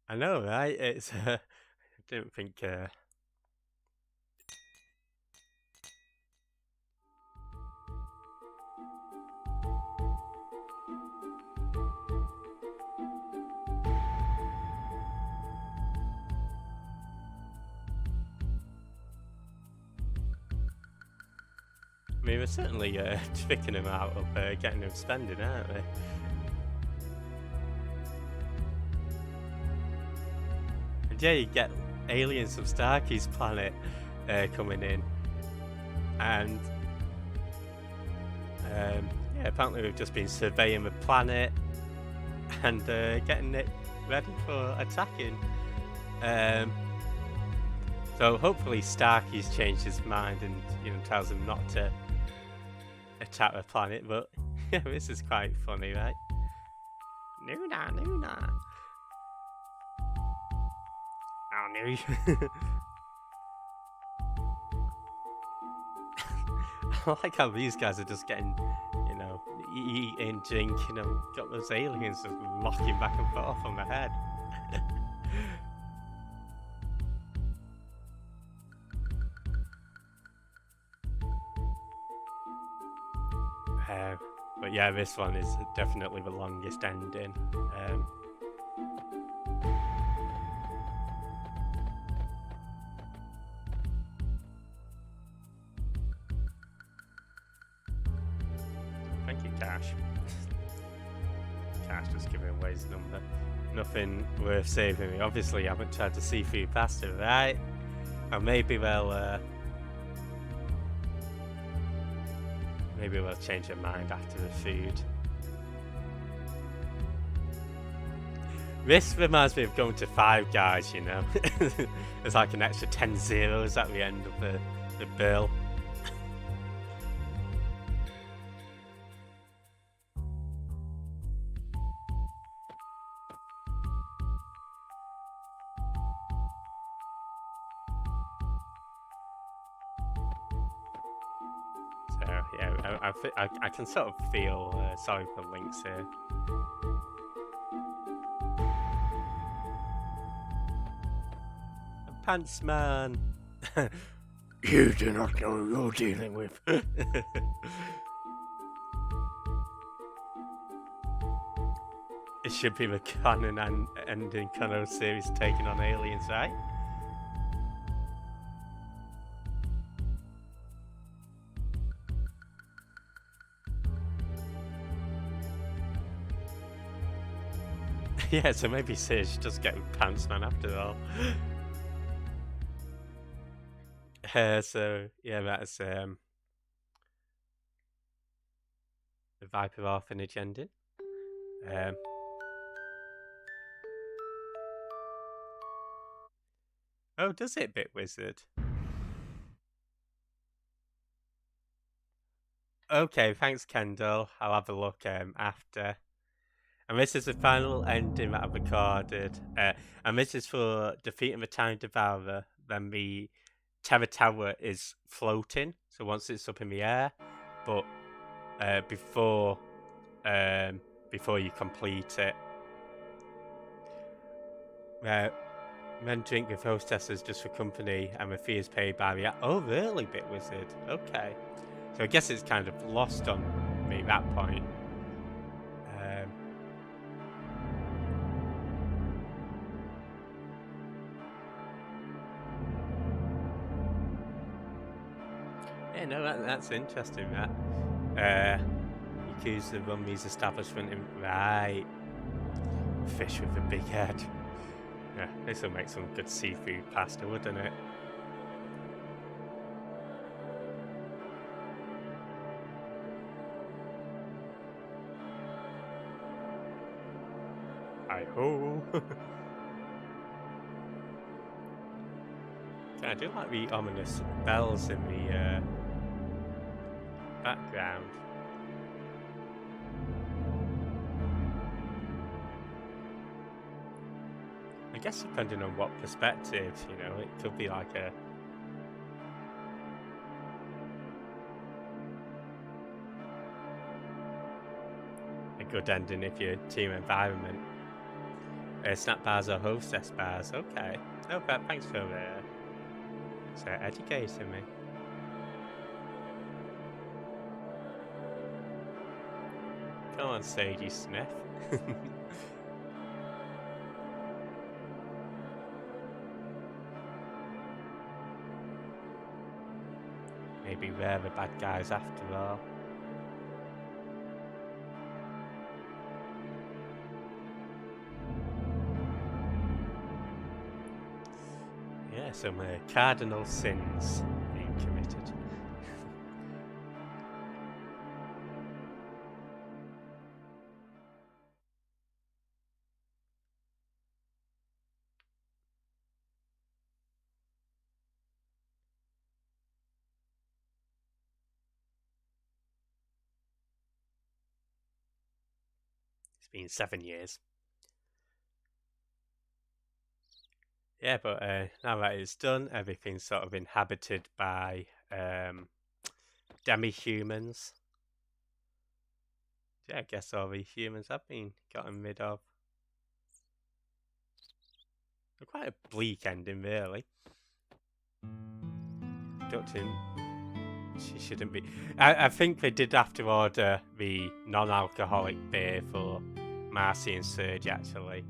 I know, right? It's. I didn't think. I mean, we're certainly tricking him out of getting him spending, aren't we? And yeah, you get aliens from Starkey's planet coming in. And yeah, apparently we've just been surveying the planet and getting it ready for attacking. So hopefully Starkey's changed his mind and, you know, tells him not to attack the planet, but yeah, this is quite funny, right? Nuna. Oh, no. I like how these guys are just getting, you know, eating, drinking, and got those aliens just knocking back and forth on my head. But yeah, this one is definitely the longest ending. Thank you, Cash. Cash just giving away his number. Nothing worth saving me. Obviously, I haven't tried the seafood pasta, right? Or maybe they'll change their mind after the food. This reminds me of going to Five Guys, you know. There's like an extra 10 zeros at the end of the bill. So yeah, I can sort of feel sorry for Lynx here. Pants man. You do not know who you're dealing with. It should be the canon and ending Chrono series taking on aliens, right? Yeah, so maybe Sage just get with Pants Man after all. So yeah, that's the Viper Orphanage ending. Oh, does it, Bit Wizard? Okay, thanks, Kendall. I'll have a look after. And this is the final ending that I've recorded. And this is for defeating the Time Devourer. Then the Terror Tower is floating, so once it's up in the air, but before you complete it, men drink with hostesses just for company, and the fee is paid by the. Oh, really, Bit Wizard? Okay, so I guess it's kind of lost on me at that point. Yeah, no, that's interesting. That Yakuza run these establishment in right. Fish with a big head. Yeah, this will make some good seafood pasta, wouldn't it? I hope. I do like the ominous bells in the background. I guess depending on what perspective, you know, it could be like a good ending if you're team environment. Snap bars or hostess bars, okay. Oh, but thanks for educating me. Come on, Sadie Sniff. Maybe they're the bad guys after all. Yeah, some cardinal sins being committed. It's been 7 years. Yeah, but now that it's done, everything's sort of inhabited by demi-humans. Yeah, I guess all the humans have been gotten rid of. Quite a bleak ending, really. Doctor, she shouldn't be. I think they did have to order the non-alcoholic beer for Marcy and Serge, actually.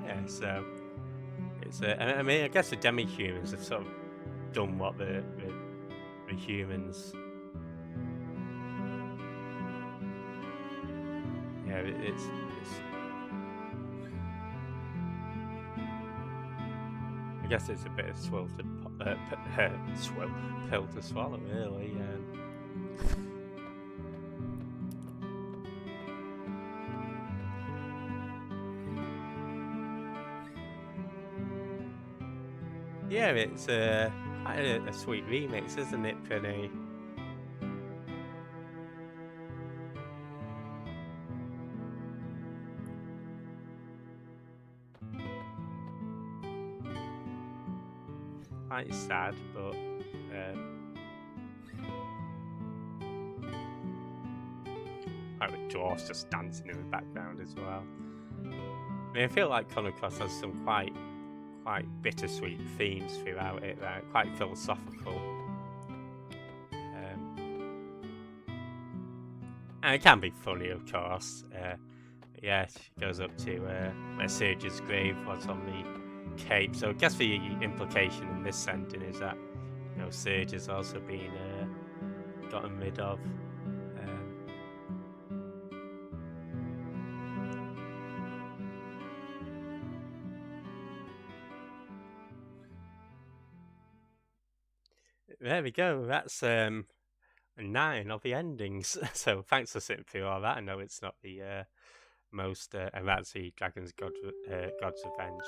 Yeah, so it's. I mean, I guess the demi-humans have sort of done what the humans. Yeah, it's. I guess it's a bit of pill to swallow, really. Yeah, it's quite a sweet remix, isn't it, Penny? Quite sad, but like the dwarfs just dancing in the background as well. I mean, I feel like Chrono Cross has some quite bittersweet themes throughout it, right? Quite philosophical. And it can be funny, of course. Yeah, she goes up to where Serge's grave was on the cape. So I guess the implication in this sentence is that Serge has also been gotten rid of. There we go. That's 9 of the endings. So thanks for sitting through all that. I know it's not the most, and that's the God's Revenge.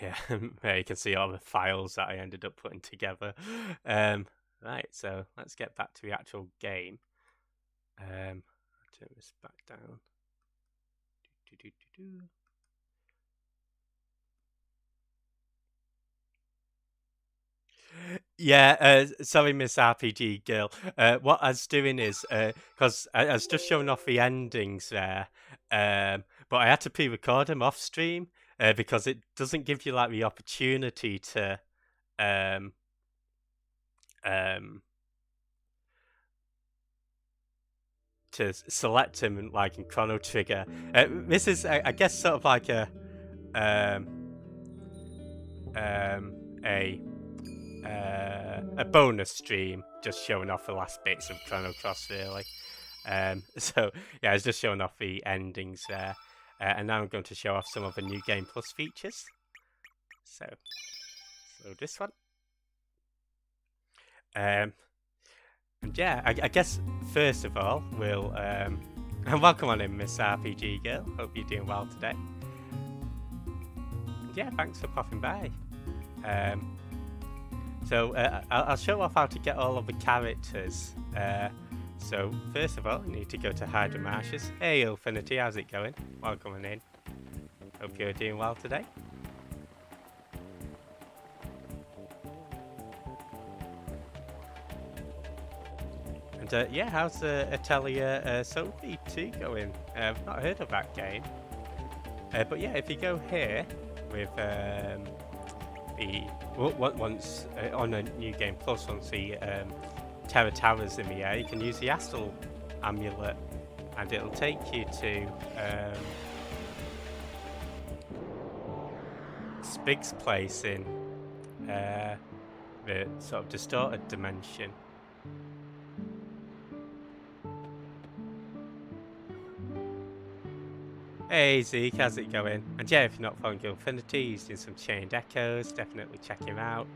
Yeah, there you can see all the files that I ended up putting together. Right, so let's get back to the actual game. Turn this back down. Yeah, sorry, Miss RPG girl. What I was doing is because I was just showing off the endings there, but I had to pre-record them off stream because it doesn't give you like the opportunity to um, um, select them like in Chrono Trigger. This is, I guess, sort of like um, um, a a bonus stream, just showing off the last bits of Chrono Cross, really. So yeah, I was just showing off the endings there, and now I'm going to show off some of the new Game Plus features. So this one. And yeah, I guess first of all, we'll and welcome on in, Miss RPG girl. Hope you're doing well today. And yeah, thanks for popping by. So I'll show off how to get all of the characters. So first of all, you need to go to Hydra Marshes. Hey Infinity, how's it going? Welcome on in. Hope you're doing well today. And yeah, how's Atelier Sophie 2 going? I've not heard of that game. But yeah, if you go here with once on a new game plus, once the Terra Towers in the air, you can use the Astral Amulet, and it'll take you to Spig's place in the sort of distorted dimension. Hey Zeke, how's it going? And yeah, if you're not following Infinity, he's doing some Chained Echoes, definitely check him out.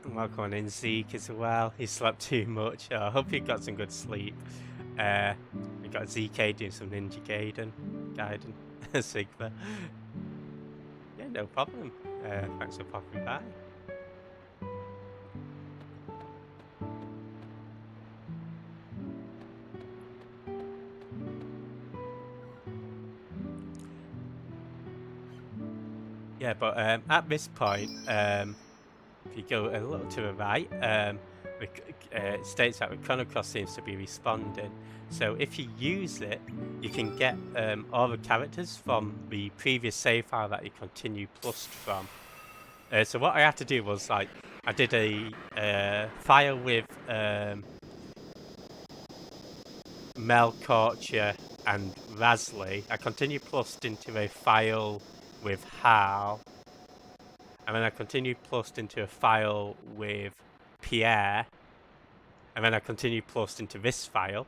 Welcome on in, Zeke, as well. He slept too much. I hope you got some good sleep. We got ZK doing some Ninja Gaiden, Sigma. Yeah, no problem. Thanks for popping by. yeah, but at this point, if you go a little to the right, it states that the Chrono Cross seems to be responding. So if you use it, you can get all the characters from the previous save file that you continue plus from. So what I had to do was like I did a file with Mel, Korcha, and Rasley. I continue plussed into a file with Hal, and then I continue plussed into a file with Pierre, and then I continue plussed into this file.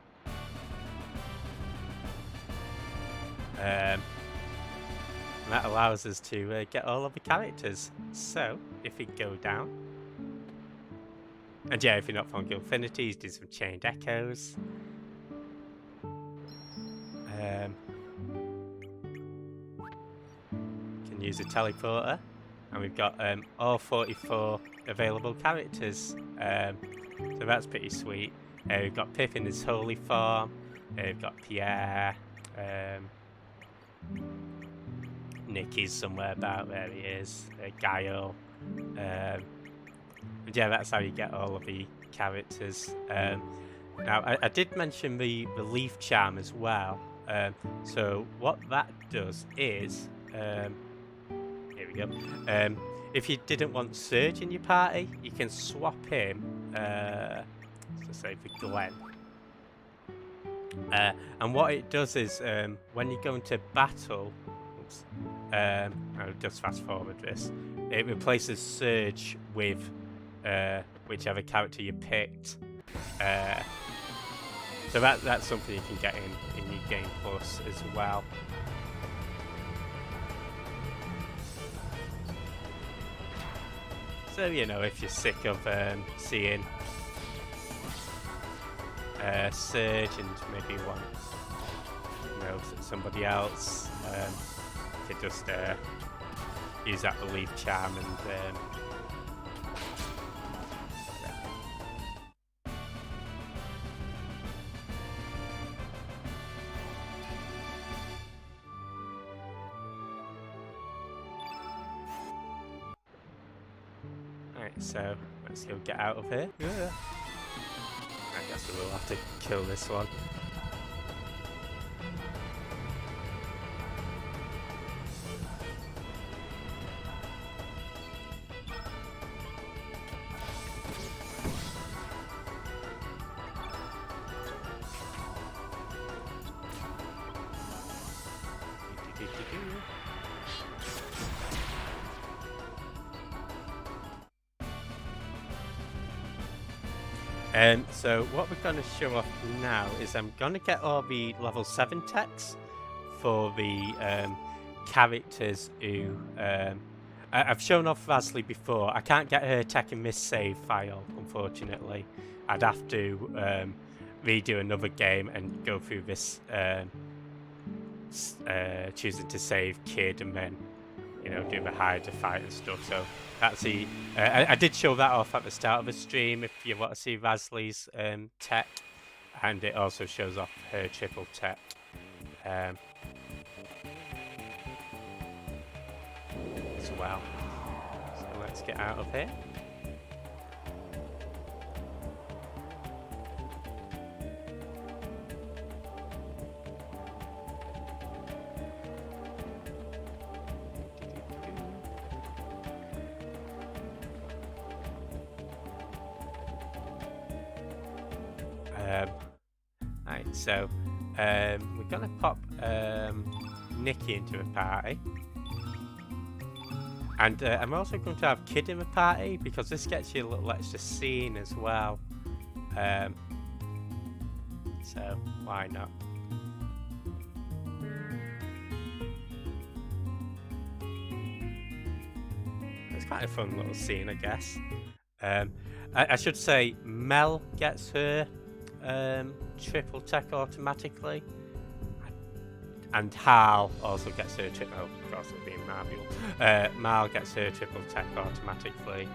And that allows us to get all of the characters. So if we go down, and yeah, if you're not from Guild Affinities, do some chained echoes. Can use a teleporter, and we've got all 44 available characters. So that's pretty sweet. We've got Pip in his holy form. We've got Pierre. Nicky's somewhere about where he is. Guile. And yeah, that's how you get all of the characters. Now, I did mention the leaf charm as well. So what that does is, here we go. If you didn't want Surge in your party, you can swap him, let's say for Glenn. And what it does is, when you go into battle, I'll just fast forward this. It replaces Surge with whichever character you picked. So that's something you can get in your Game Plus as well. So, you know, if you're sick of seeing Surge and maybe want, you know, somebody else, you could just use that belief charm and Right, so let's go get out of here. Yeah. I guess we will have to kill this one. So what we're going to show off now is I'm going to get all the level 7 techs for the characters who... I've shown off Rasley before. I can't get her tech in this save file, unfortunately. I'd have to redo another game and go through this choosing to save Kid and then, you know, do the hide to fight and stuff. So that's the I did show that off at the start of the stream if you want to see Rasley's tech, and it also shows off her triple tech. As well. So let's get out of here. Right, so we're gonna pop Nikki into a party, and I'm also going to have Kid in the party because this gets you a little extra scene as well. So why not? It's quite a fun little scene, I guess. I should say Mel gets her triple tech automatically, and Hal also gets her triple. Oh, of course, it'd be Marvel. Mal gets her triple tech automatically,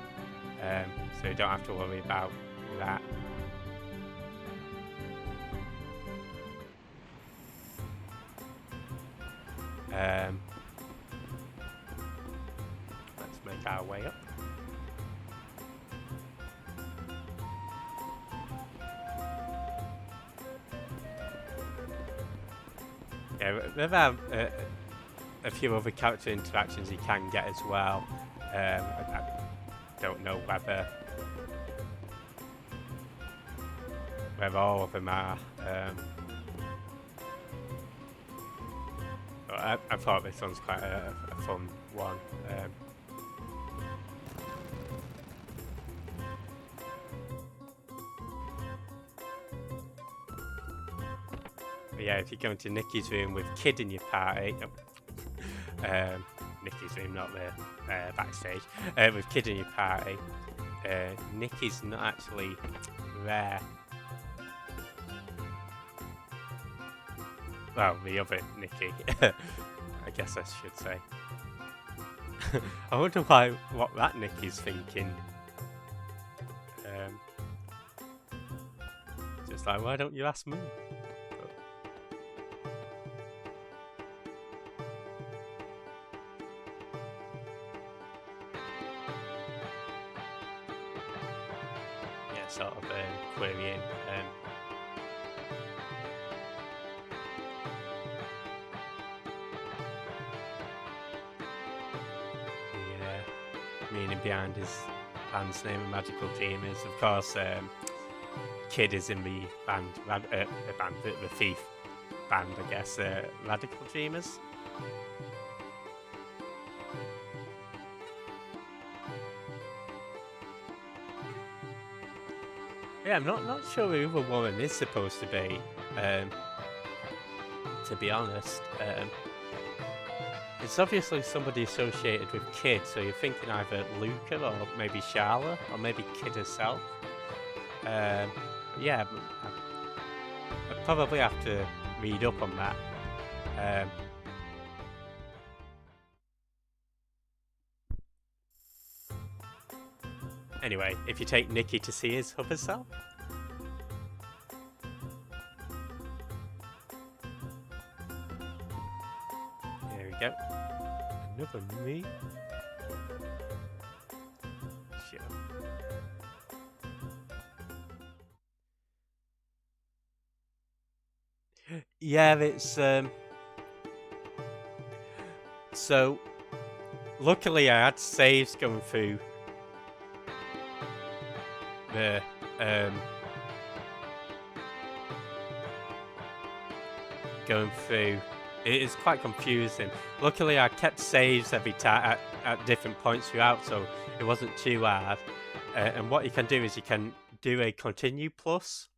so you don't have to worry about that. find our way up. Yeah, there are a few other character interactions you can get as well. I don't know whether all of them are. But I thought this one's quite a fun one. But yeah, if you go into Nikki's room with Kid in your party, Nikki's room, not the backstage, with Kid in your party, Nikki's not actually there. Well, the other Nikki, I guess I should say. I wonder what that Nikki's thinking. Just like, why don't you ask me? Yeah, sort of querying. Meaning behind his band's name, Magical Dreamers. Of course, Kid is in the band, the Thief band, I guess, Radical Dreamers. Yeah, I'm not sure who the woman is supposed to be honest. It's obviously somebody associated with Kid, so you're thinking either Luca or maybe Charlotte or maybe Kid herself. Yeah, I'd probably have to read up on that. Anyway, if you take Nikki to see his other self. There we go. Another me. Sure. Yeah, it's so luckily I had saves going through the it is quite confusing. Luckily I kept saves every time at different points throughout, so it wasn't too hard. And what you can do is you can do a continue plus,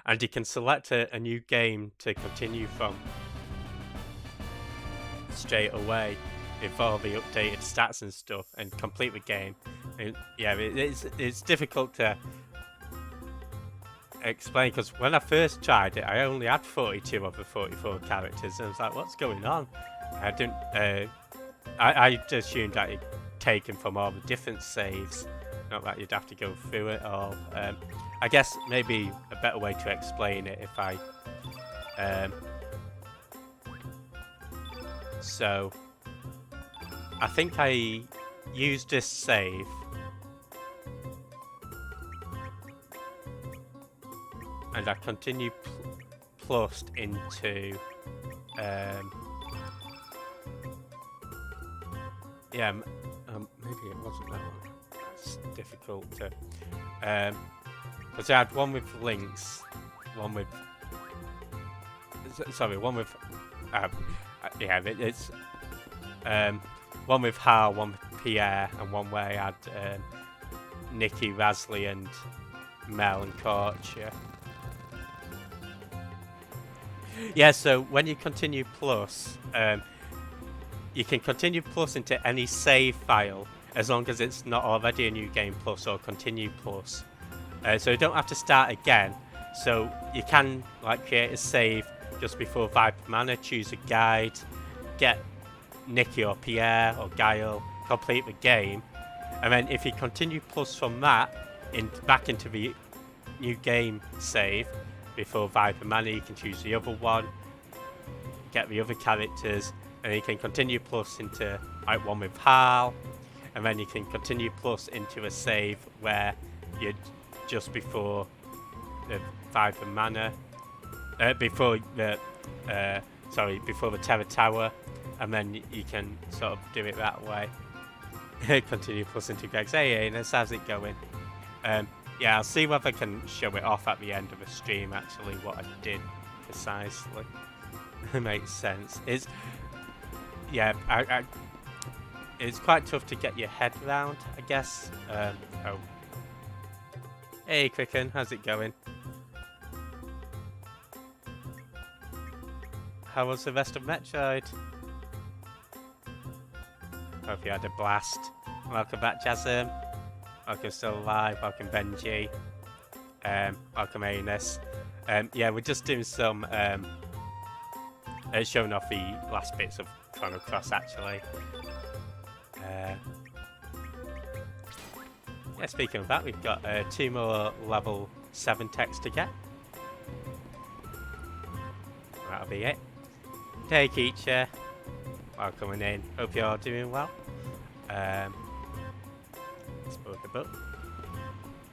and you can select a new game to continue from straight away with all the updated stats and stuff, and complete the game. And yeah, it's difficult to explain, because when I first tried it, I only had 42 of the 44 characters, and I was like, what's going on? I didn't. I just assumed that it taken from all the different saves, not that you'd have to go through it all. I guess maybe a better way to explain it if I. So I think I used this save. And I continue plussed into yeah, maybe it wasn't that one. That's difficult to because I had one with links, one with yeah, it's one with Hal, one with Pierre, and one where I had Nikki, Rasley, and Mel and Korch. Yeah, so when you continue plus, you can continue plus into any save file as long as it's not already a new game plus or continue plus. So you don't have to start again. So you can like create a save just before Viper Manor, choose a guide, get Nikki or Pierre or Guile, complete the game, and then if you continue plus from that back into the new game save before Viper Manor, you can choose the other one, get the other characters, and you can continue plus into like one with Hal, and then you can continue plus into a save where you're just before the Viper Manor, before the Terror Tower, and then you can sort of do it that way. Continue plus into Greg's. Hey, Anus, how's it going? Yeah, I'll see whether I can show it off at the end of the stream, actually, what I did precisely. Makes sense. It's, yeah, it's quite tough to get your head around, I guess. Oh. Hey, Quicken, how's it going? How was the rest of Metroid? Hope you had a blast. Welcome back, Jasm. Welcome Still Alive. Welcome Benji. Welcome Anus. Yeah, we're just doing some showing off the last bits of Chrono Cross, actually. Yeah, speaking of that, we've got 2 more level 7 techs to get. That'll be it. Hey, Keacher. Welcome in. Hope you're all doing well. Spoke a book.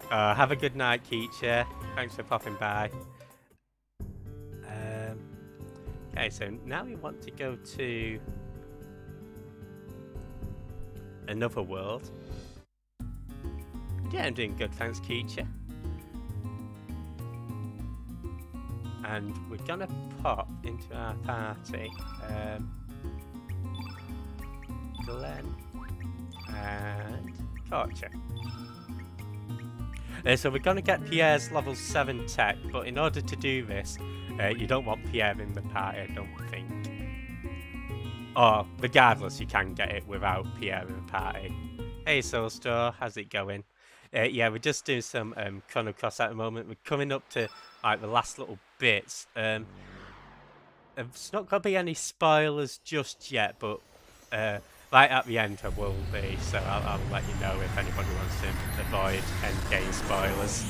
Have a good night, Keacher. Thanks for popping by. Okay, so now we want to go to another world. Yeah, I'm doing good, thanks, Keacher. And we're gonna pop into our party. Glenn and Torture. So we're gonna get Pierre's level 7 tech, but in order to do this, you don't want Pierre in the party, I don't think. Or, regardless, you can get it without Pierre in the party. Hey Soulstore, how's it going? Yeah, we're just doing some Chrono Cross at the moment. We're coming up to like the last little bits. There's not going to be any spoilers just yet, but right at the end there will be. So I'll let you know if anybody wants to avoid endgame spoilers.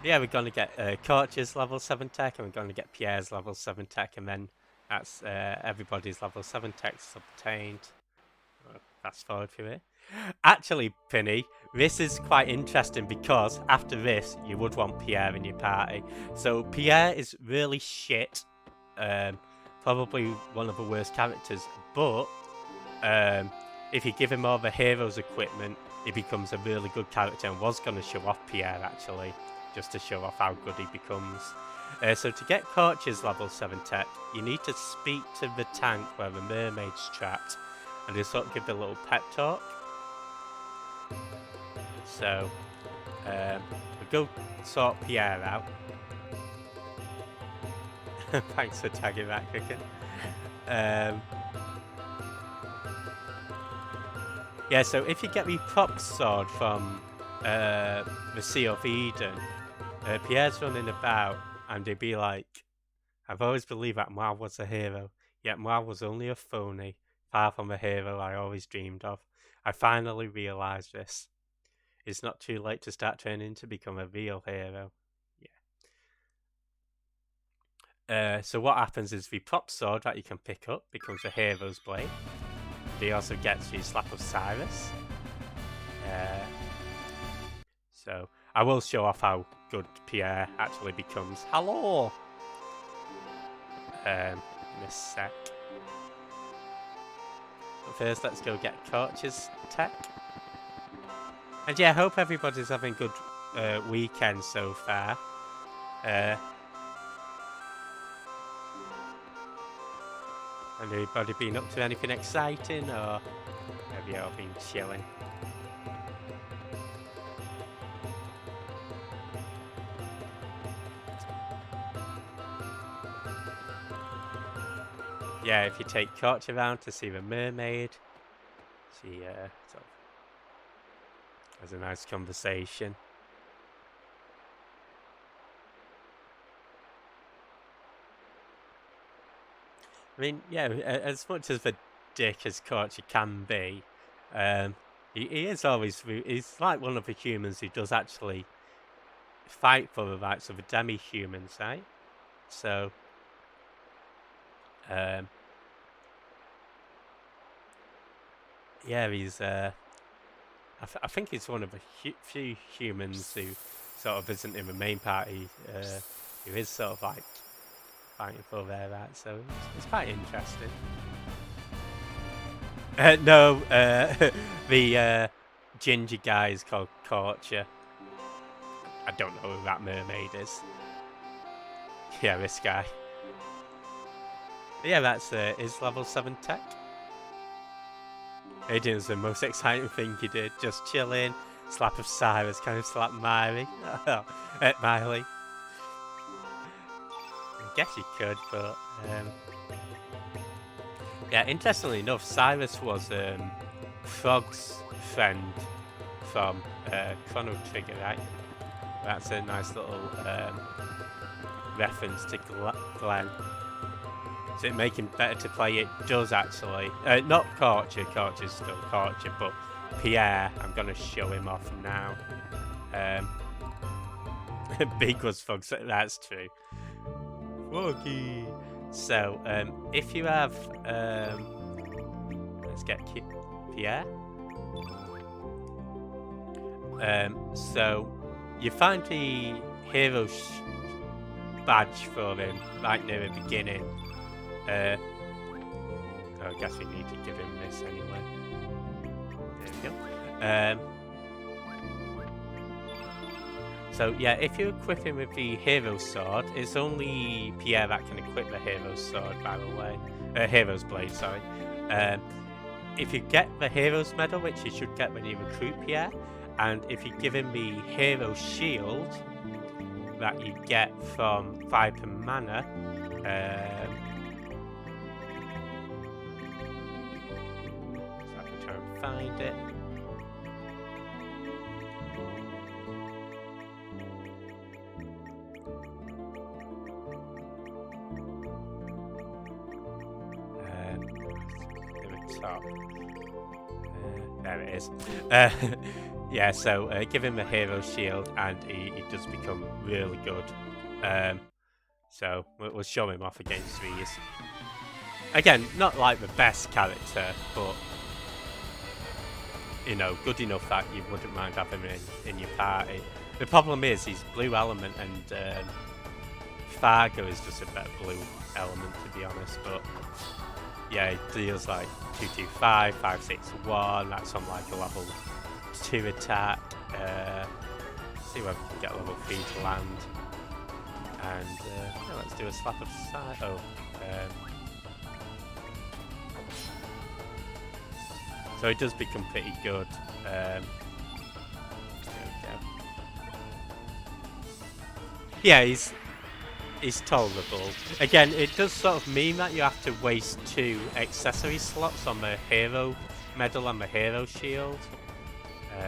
Yeah, we're going to get Korch's level 7 tech, and we're going to get Pierre's level 7 tech, and then that's everybody's level 7 techs obtained. Fast forward through it. Actually, Pinny, this is quite interesting because after this, you would want Pierre in your party. So Pierre is really shit. Probably one of the worst characters, but if you give him all the heroes equipment, he becomes a really good character, and was going to show off Pierre, actually, just to show off how good he becomes. So to get Korch's level 7 tech, you need to speak to the tank where the mermaid's trapped, and just sort of give the little pep talk. So we'll go sort Pierre out. Thanks for tagging that, Cricket. Yeah, so if you get the prop sword from the Sea of Eden, Pierre's running about, and he'd be like, I've always believed that Mar was a hero, yet Mar was only a phony, far from the hero I always dreamed of. I finally realised this. It's not too late to start training to become a real hero. Yeah. So what happens is the prop sword that you can pick up becomes a hero's blade. He also gets the Slap of Cyrus. So I will show off how good Pierre actually becomes. Hello! Miss Sec. But first, let's go get Korch's tech. And yeah, I hope everybody's having a good weekend so far. Anybody been up to anything exciting, or have you all been chilling? Yeah, if you take Korch around to see the mermaid, she sort of has a nice conversation. I mean, yeah, as much as the dick as Korch can be, he is always, he's like one of the humans who does actually fight for the rights of the demi-humans, right? So, yeah, he's I think he's one of the few humans who sort of isn't in the main party, who is sort of like fighting for their rights. So it's quite interesting. No, the ginger guy is called Torture. I don't know who that mermaid is. Yeah, this guy. Yeah, that's his level 7 tech. Adrian's the most exciting thing he did. Just chilling, slap of Cyrus, kind of slap Miley. Miley. I guess you could, but yeah, interestingly enough, Cyrus was Frog's friend from Chrono Trigger, right? That's a nice little reference to Glenn. Does it make him better to play? It does actually. Not Torture, Torture's still Torture, but Pierre, I'm going to show him off now. Big was Frog's, that's true. Froggy! So, if you have, let's get Pierre. So, you find the hero badge for him right near the beginning. I guess we need to give him this anyway. There we go. So yeah, if you equip him with the hero sword, it's only Pierre that can equip the hero sword, by the way. Hero's blade, sorry. If you get the hero's medal, which you should get when you recruit Pierre, and if you give him the hero shield that you get from Viper Manor, so I can try and find it. Top. There it is. Yeah, so give him a hero shield and he does become really good. So we'll show him off against these. Again, not like the best character, but you know, good enough that you wouldn't mind having him in your party. The problem is he's blue element and Fargo is just a better blue element, to be honest, but yeah, it deals like 225, 561, that's on like a level 2 attack. See whether we can get level 3 to land. And yeah, let's do a slap of side. Oh, so it does become pretty good. There we go. Yeah, he's tolerable. Again, it does sort of mean that you have to waste 2 accessory slots on the hero medal and the hero shield.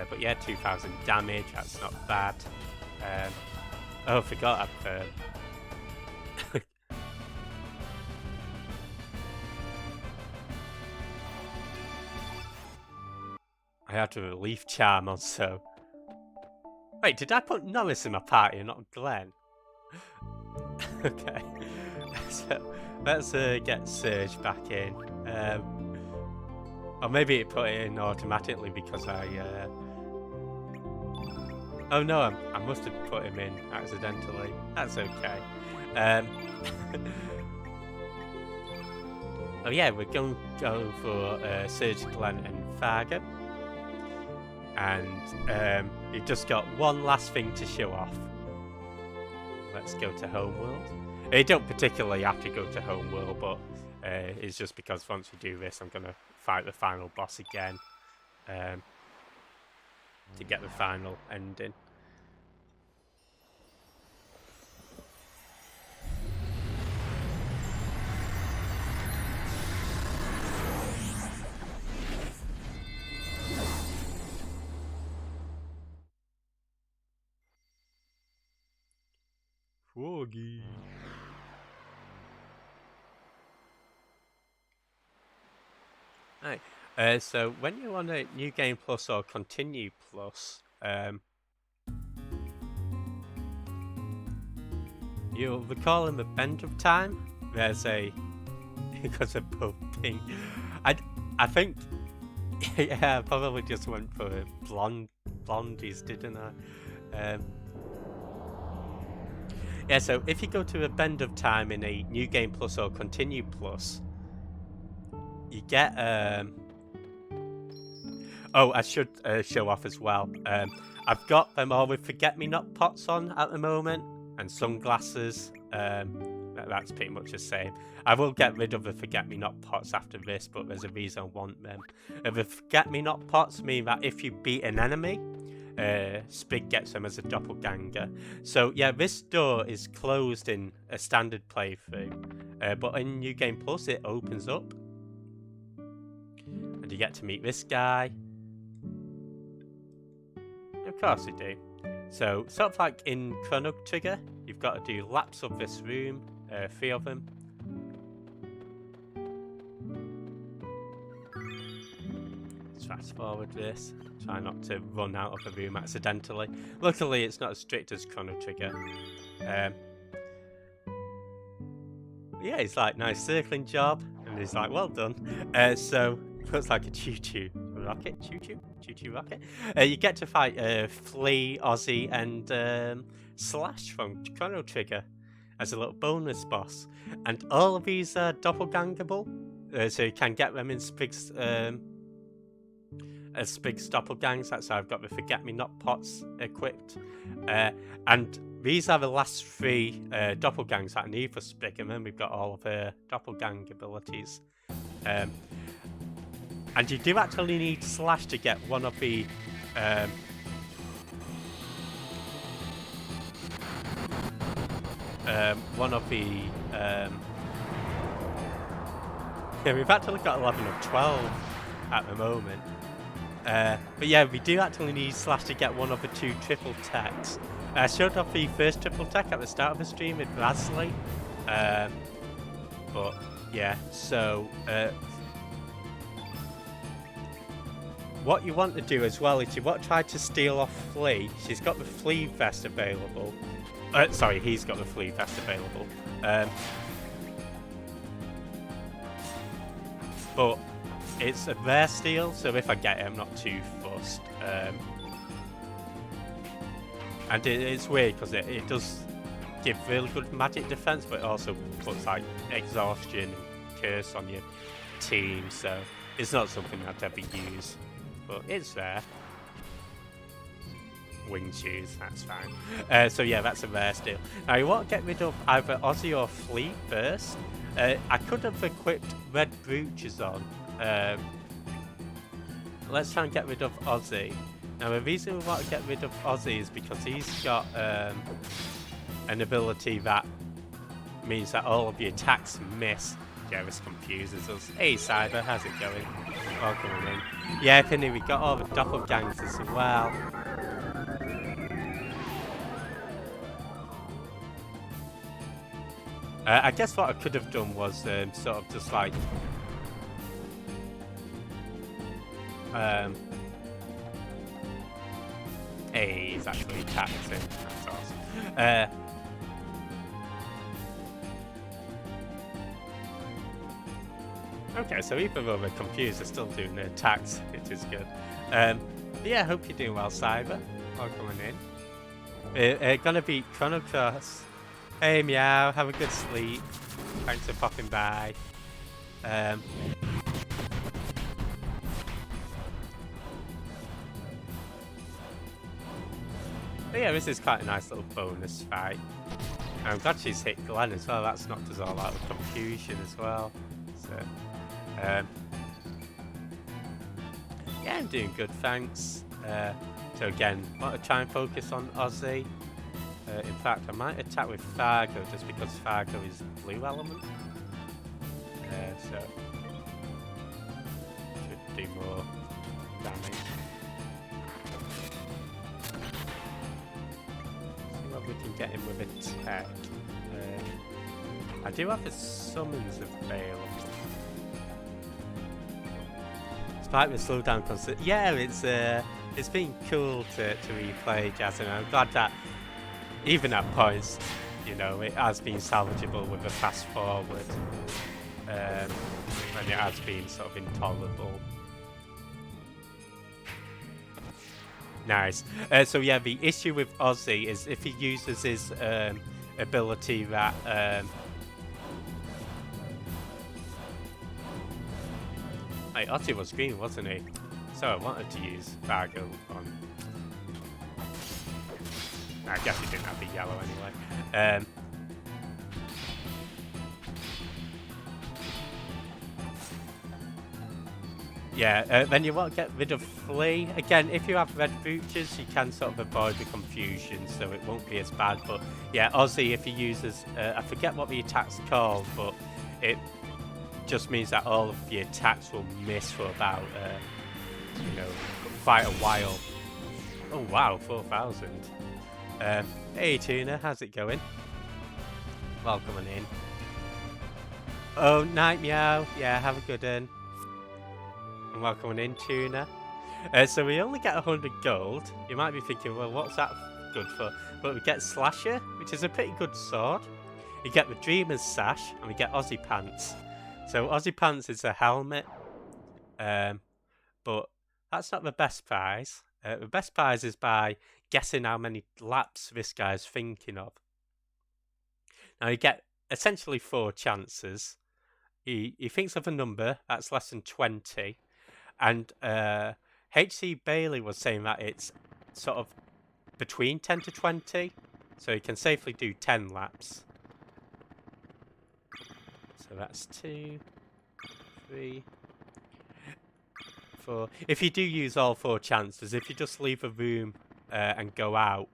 But yeah, 2000 damage, that's not bad. Oh, I forgot I had to relief charm on, so... Wait, did I put Norris in my party and not Glenn? Okay, so let's get Surge back in. Or maybe it put it in automatically because I... Oh no, I must have put him in accidentally. That's okay. Oh yeah, we're going to go for Surge, Glenn and Fargo. And you've just got one last thing to show off. Let's go to Homeworld. You don't particularly have to go to Homeworld, but it's just because once you do this, I'm going to fight the final boss again to get the final ending. Froggy. Right. So when you're on a New Game Plus or Continue Plus, You'll recall in the Bend of Time, there's a because of both pink. I think yeah, I probably just went for blondies, didn't I? Yeah, so if you go to a Bend of Time in a New Game Plus or Continue Plus, you get oh, I should show off as well. I've got them all with Forget-Me-Not pots on at the moment, and sunglasses. That's pretty much the same. I will get rid of the Forget-Me-Not pots after this, but there's a reason I want them. The Forget-Me-Not pots mean that if you beat an enemy, Spig gets them as a doppelganger. So yeah, this door is closed in a standard playthrough, but in New Game Plus it opens up, and you get to meet this guy. Of course you do. So sort of like in Chrono Trigger, you've got to do laps of this room, 3 of them. Let's fast forward this. Try not to run out of the room accidentally. Luckily, it's not as strict as Chrono Trigger. Yeah, he's like, nice circling job. And he's like, well done. So, looks like a choo-choo rocket. Choo-choo rocket. You get to fight Flea, Ozzy, and Slash from Chrono Trigger as a little bonus boss. And all of these are doppelgangerable. So you can get them in Spig's... as Spig's doppelgangs. That's how I've got the Forget-Me-Not pots equipped. And these are the last 3 doppelgangs that I need for Spig, and then we've got all of her doppelgang abilities. And you do actually need Slash to get one of the yeah, we've actually got 11 of 12 at the moment. But yeah, we do actually need Slash to get one of the 2 triple techs. I showed off the first triple tech at the start of the stream with Rasley. But yeah, so what you want to do as well is you want to try to steal off Flea. She's got the Flea vest available. Sorry, he's got the Flea vest available. But it's a rare steal, so if I get it, I'm not too fussed. And it's weird because it does give really good magic defense, but it also puts like exhaustion and curse on your team, so it's not something I'd ever use, but it's there. Wing shoes, that's fine. So yeah, that's a rare steal. Now you want to get rid of either Ozzy or Flea first. I could have equipped red brooches on. Let's try and get rid of Ozzy. Now the reason we want to get rid of Ozzy is because he's got an ability that means that all of your attacks miss. Yeah, this confuses us. Hey Cyber, how's it going? Welcome in. Yeah, Penny, we got all the doppelgangs as well. I guess what I could have done was sort of just like hey, he's actually taxing. That's awesome. Okay, so even though they're confused, they're still doing their attacks, which is good. Yeah, hope you're doing well, Cyber. Welcome in. Gonna be Chrono Cross. Hey, Meow, have a good sleep. Thanks for popping by. But yeah, this is quite a nice little bonus fight. I'm glad she's hit Glenn as well. That's knocked us all out of confusion as well. So, yeah, I'm doing good, thanks. So again, I want to try and focus on Ozzy. In fact, I might attack with Fargo just because Fargo is blue element. So should do more damage. See what we can get him with a tech. I do have the summons available. Despite the slowdown concept, yeah, it's been cool to replay Jazz, and I'm glad that even at points you know, it has been salvageable with a fast forward, and it has been sort of intolerable. Nice. So yeah, the issue with Ozzy is if he uses his ability that hey, Ozzy was green, wasn't he? So I wanted to use Fargo on. I guess he didn't have the yellow anyway. Yeah, then you want to get rid of Flea. Again, if you have red booches, you can sort of avoid the confusion, so it won't be as bad. But yeah, Ozzy, if he uses, I forget what the attack's called, but it just means that all of the attacks will miss for about, you know, quite a while. Oh wow, 4,000. Hey Tuna, how's it going? Welcome on in. Oh, night meow. Yeah, have a good one. And welcome in, Tuna. So we only get 100 gold. You might be thinking, well, what's that good for? But we get Slasher, which is a pretty good sword. We get the Dreamer's Sash, and we get Aussie Pants. So Aussie Pants is a helmet, but that's not the best prize. The best prize is by guessing how many laps this guy's thinking of. Now you get essentially 4 chances. He thinks of a number that's less than 20. And H.C. Bailey was saying that it's sort of between 10 to 20. So you can safely do 10 laps. So that's 2, 3, 4. If you do use all 4 chances, if you just leave a room and go out,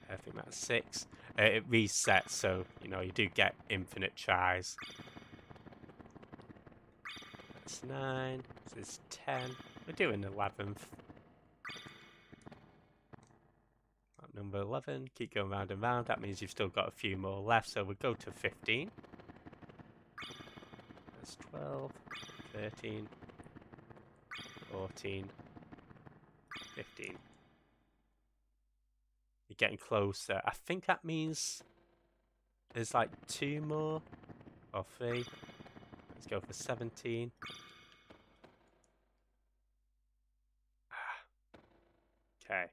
I think that's 6, it resets. So, you know, you do get infinite tries. That's 9. This is 10. We're doing 11th. Number 11. Keep going round and round. That means you've still got a few more left. So we'll go to 15. That's 12, 13, 14, 15. You're getting closer. I think that means there's like 2 more or 3. Let's go for 17. Okay.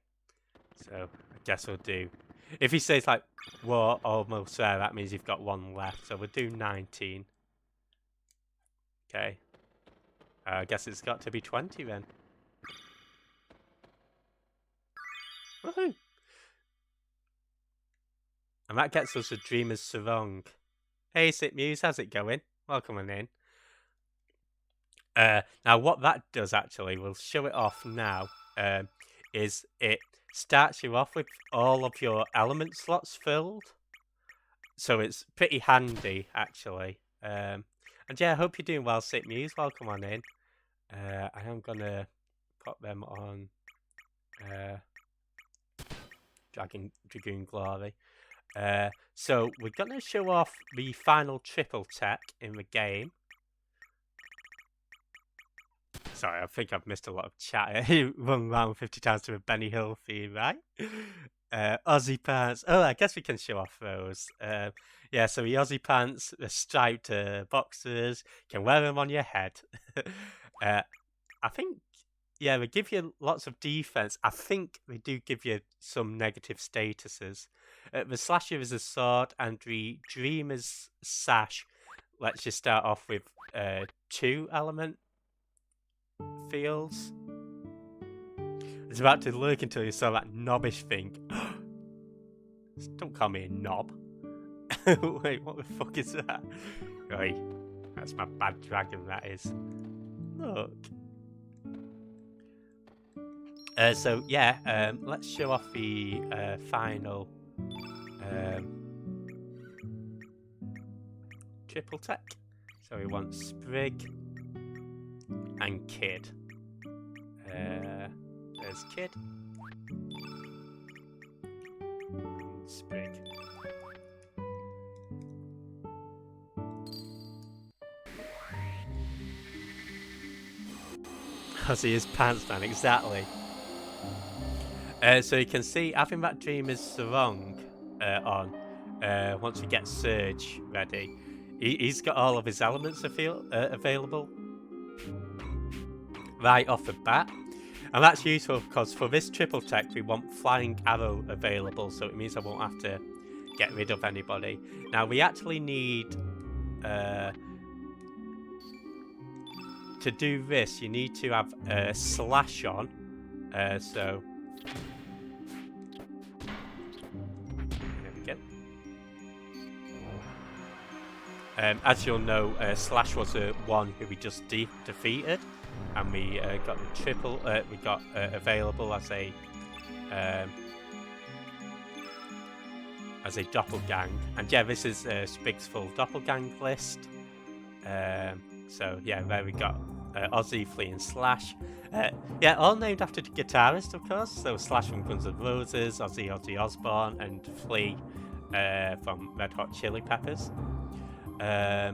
So I guess we'll do. If he says like, "We're almost there," that means you've got 1 left. So we'll do 19. Okay. I guess it's got to be 20 then. Woohoo! And that gets us a Dreamer's Sarong. Hey, Sit Muse, how's it going? Welcome on in. Now, what that does actually, we'll show it off now, is it starts you off with all of your element slots filled. So it's pretty handy, actually. And yeah, I hope you're doing well, Sit Muse. Welcome on in. I am going to put them on Dragoon Glory. So we're going to show off the final triple tech in the game. Sorry, I think I've missed a lot of chat. Run around 50 times to a Benny Hill theme, right? Aussie Pants. Oh, I guess we can show off those. Yeah, so the Aussie Pants, the striped boxers, you can wear them on your head. I think, yeah, they give you lots of defense. I think they do give you some negative statuses. The Slasher is a sword, and the Dreamer's Sash lets you start off with 2 element fields. I was about to lurk until you saw that knobbish thing. Don't call me a knob. Wait, what the fuck is that? Right, that's my bad dragon, that is. Look. So yeah, let's show off the final triple tech. So we want Sprig and Kid. There's Kid. Sprig. I see his pants, man, exactly. So you can see having that Dreamer's Sarong on once we get Surge ready. He's got all of his elements available right off the bat. And that's useful because for this triple tech we want Flying Arrow available, so it means I won't have to get rid of anybody. Now we actually need to do this, you need to have Slash on. So there we go. As you'll know, Slash was the one who we just defeated, and we got the triple. We got available as a doppelgang, and yeah, this is Spig's full doppelgang list. So yeah, there we got Ozzy, Flea, and Slash. Yeah, all named after the guitarist, of course. So Slash from Guns N' Roses, Ozzy Osbourne, and Flea from Red Hot Chili Peppers. I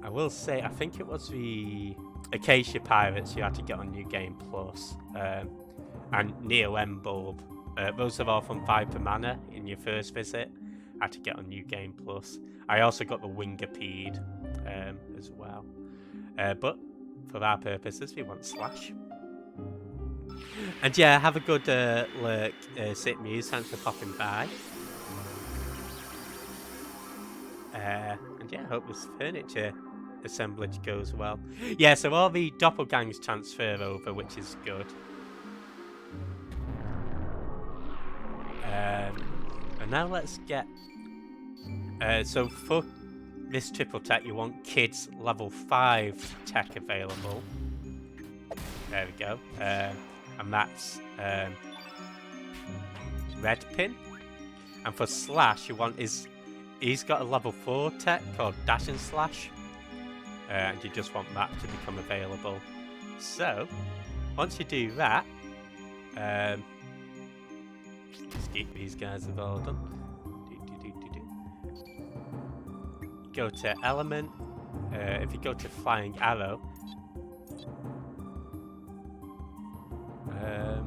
will say, I think it was the Acacia Pirates you had to get on New Game Plus, and Neo M Bulb. Those are all from Viper Manor in your first visit. I had to get on New Game Plus. I also got the Wingapede as well. But for our purposes, we want Slash. And yeah, have a good look, Sit Muse. Thanks for popping by. And yeah, I hope this furniture assemblage goes well. Yeah, so all the doppelgangs transfer over, which is good. And now let's get... so for this triple tech, you want Kids level 5 tech available. There we go. And that's Red Pin. And for Slash, you want he's got a level 4 tech called Dash and Slash. And you just want that to become available. So, once you do that, let's keep these guys involved on. Go to Element. If you go to Flying Arrow, it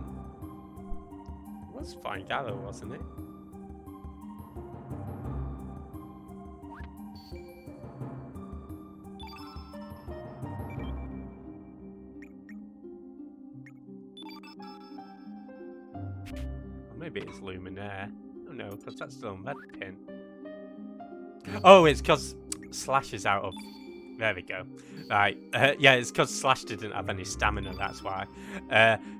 was Flying Arrow, wasn't it? Maybe it's Luminaire. Oh no, because that's still Red Pin. Oh, it's because Slash is out of... There we go. Right. Yeah, it's because Slash didn't have any stamina, that's why.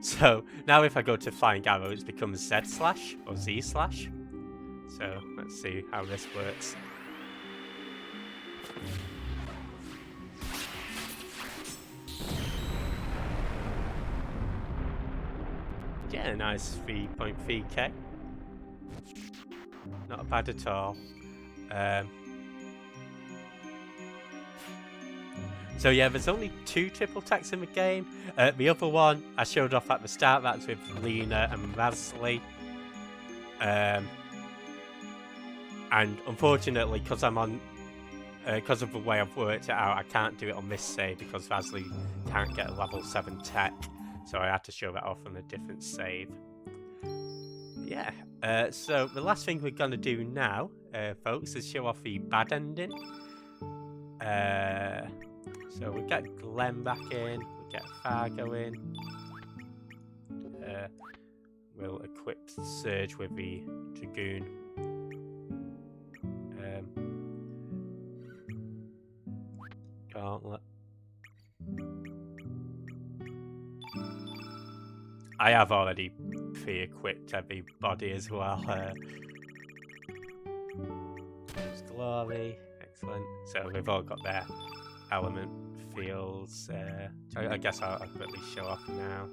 So, now if I go to Flying Arrow, it becomes Z Slash, or Z Slash. So, let's see how this works. Yeah, nice 3.3k. Not bad at all. So yeah, there's only 2 triple techs in the game. The other one I showed off at the start, that's with Lena and Rasley. And unfortunately, because I'm on, because of the way I've worked it out, I can't do it on this save because Rasley can't get a level 7 tech. So I had to show that off on a different save. Yeah, so the last thing we're going to do now, folks, is show off the bad ending. So we get Glenn back in, we get Fargo in. We'll equip Surge with the Dragoon. Gauntlet. I have already pre-equipped everybody as well. There's Glory, excellent. So we've all got their element fields. I guess I'll quickly show off now.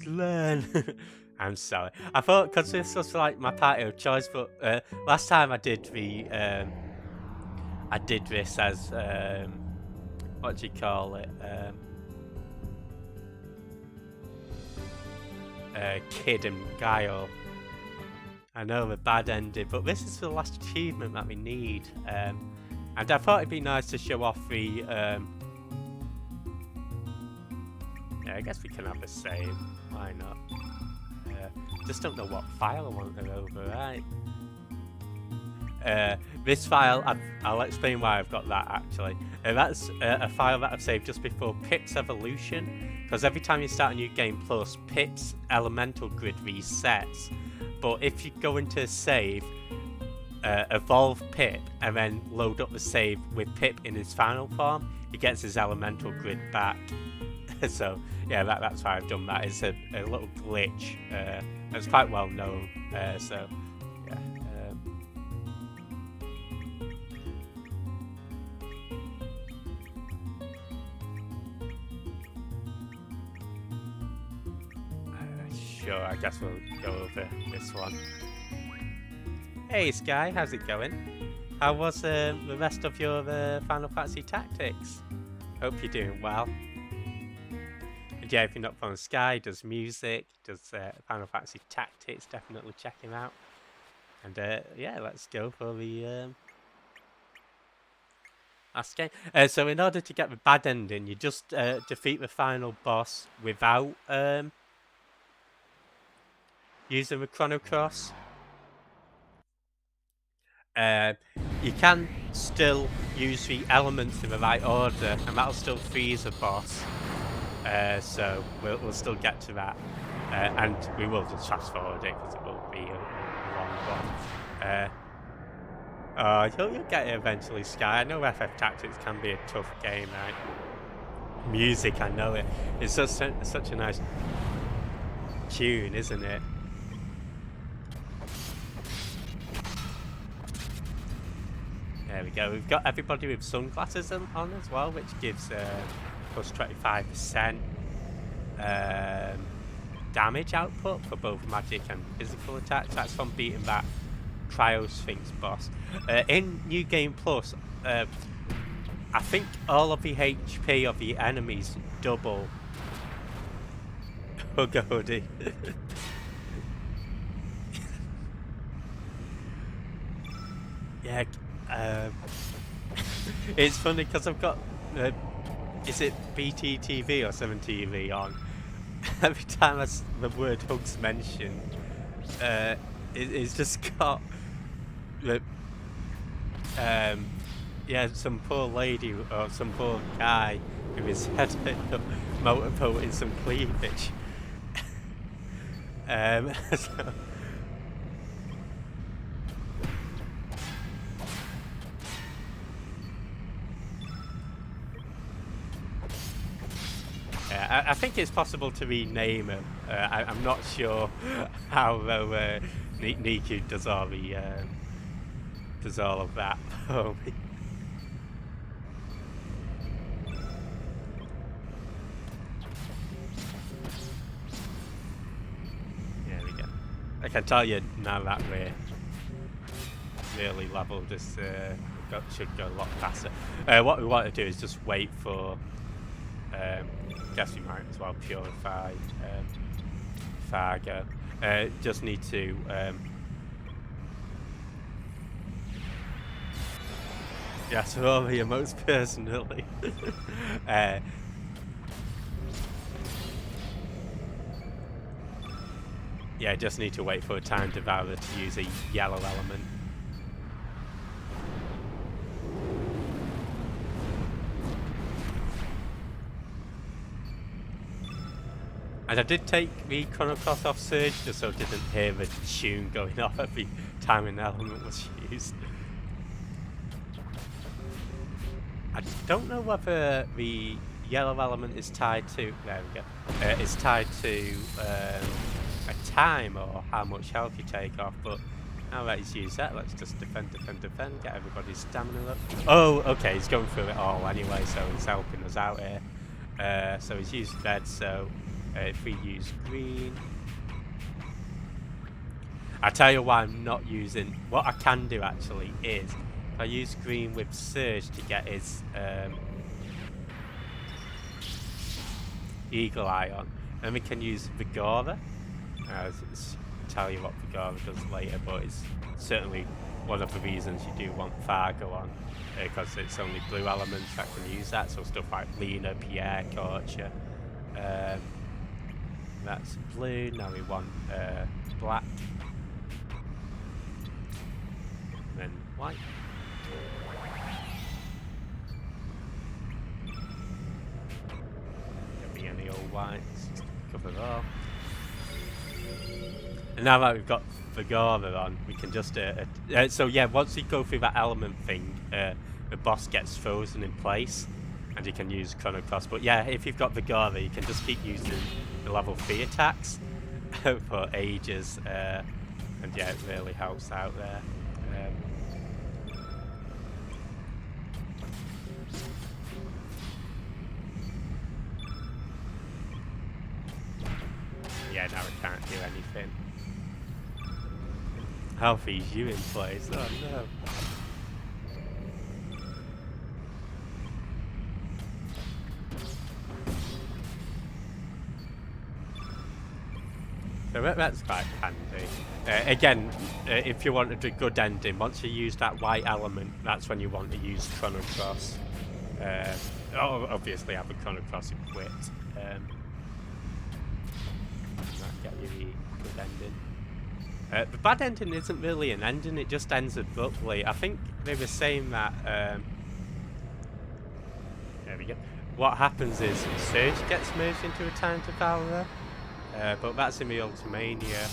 Glenn. I'm sorry. I thought because this was like my party of choice, but last time I did this as what do you call it? Kid and Guile. I know the bad ending, but this is the last achievement that we need. And I thought it'd be nice to show off the Yeah, I guess we can have a save. Why not? Just don't know what file I want to overwrite. This file, I'll explain why I've got that actually. That's a file that I've saved just before Pip's evolution, because every time you start a new game plus, Pip's elemental grid resets. But if you go into save, evolve Pip, and then load up the save with Pip in his final form, he gets his elemental grid back. So yeah, that's why I've done that. It's a little glitch. It's quite well known. So yeah. Sure, I guess we'll go over this one. Hey Sky, how's it going? How was the rest of your Final Fantasy Tactics? Hope you're doing well. And yeah, if you're not following Sky, does music, does Final Fantasy Tactics, definitely check him out. And yeah, let's go for the last game. So in order to get the bad ending, you just defeat the final boss without using the Chrono Cross. You can still use the elements in the right order, and that'll still freeze a boss. So we'll still get to that, and we will just fast forward it because it will be a long one. You'll get it eventually, Sky. I know FF Tactics can be a tough game, right? Music, I know it. It's such a nice tune, isn't it? There we go. We've got everybody with sunglasses on as well, which gives plus 25% damage output for both magic and physical attacks. That's from beating that Cryo Sphinx boss. In New Game Plus, I think all of the HP of the enemies double. Hugga hoodie. Yeah. It's funny because I've got is it BTTV or 7TV on? Every time the word hug's mentioned, it's just got yeah, some poor lady or some poor guy with his head in a motorboat in some cleavage. So I think it's possible to rename him. I'm not sure how Niku does all the does all of that for me. There we go. I can tell you now that we're really leveled. This should go a lot faster. What we want to do is just wait for. Guess we might as well purify Fargo. Just need to yeah, so over here most personally. Yeah, just need to wait for a time devourer to use a yellow element. And I did take the Chrono Cross off Surge just so I didn't hear the tune going off every time an element was used. I don't know whether the yellow element is tied to... There we go. It's tied to a time or how much health you take off, but now that he's used that, let's just defend, get everybody's stamina up. Oh, okay, he's going through it all anyway, so he's helping us out here. So he's used red, so... if we use green, I tell you why I'm not using. What I can do actually is if I use green with Surge to get his Eagle Eye on, then we can use Vigora. I'll tell you what Vigora does later, but it's certainly one of the reasons you do want Fargo on, because it's only blue elements that can use that. So stuff like Lena, Pierre, Torture. That's blue. Now we want black. And then white. Don't be any old whites. Just cover it off. And now that we've got Vigora on, we can just so yeah, once you go through that element thing, the boss gets frozen in place, and you can use Chrono Cross. But yeah, if you've got Vigora, you can just keep using the level 3 attacks for ages, and yeah, it really helps out there. Yeah, now I can't do anything. Alfie's you in place. Oh no. So that's quite handy. Again, if you wanted a good ending, once you use that white element, that's when you want to use Chrono Cross. Obviously have a Chrono Cross equipped. That get you the good ending. The bad ending isn't really an ending, it just ends abruptly. I think they were saying that... there we go. What happens is Surge gets merged into a Time Devourer. But that's in the Ultimania.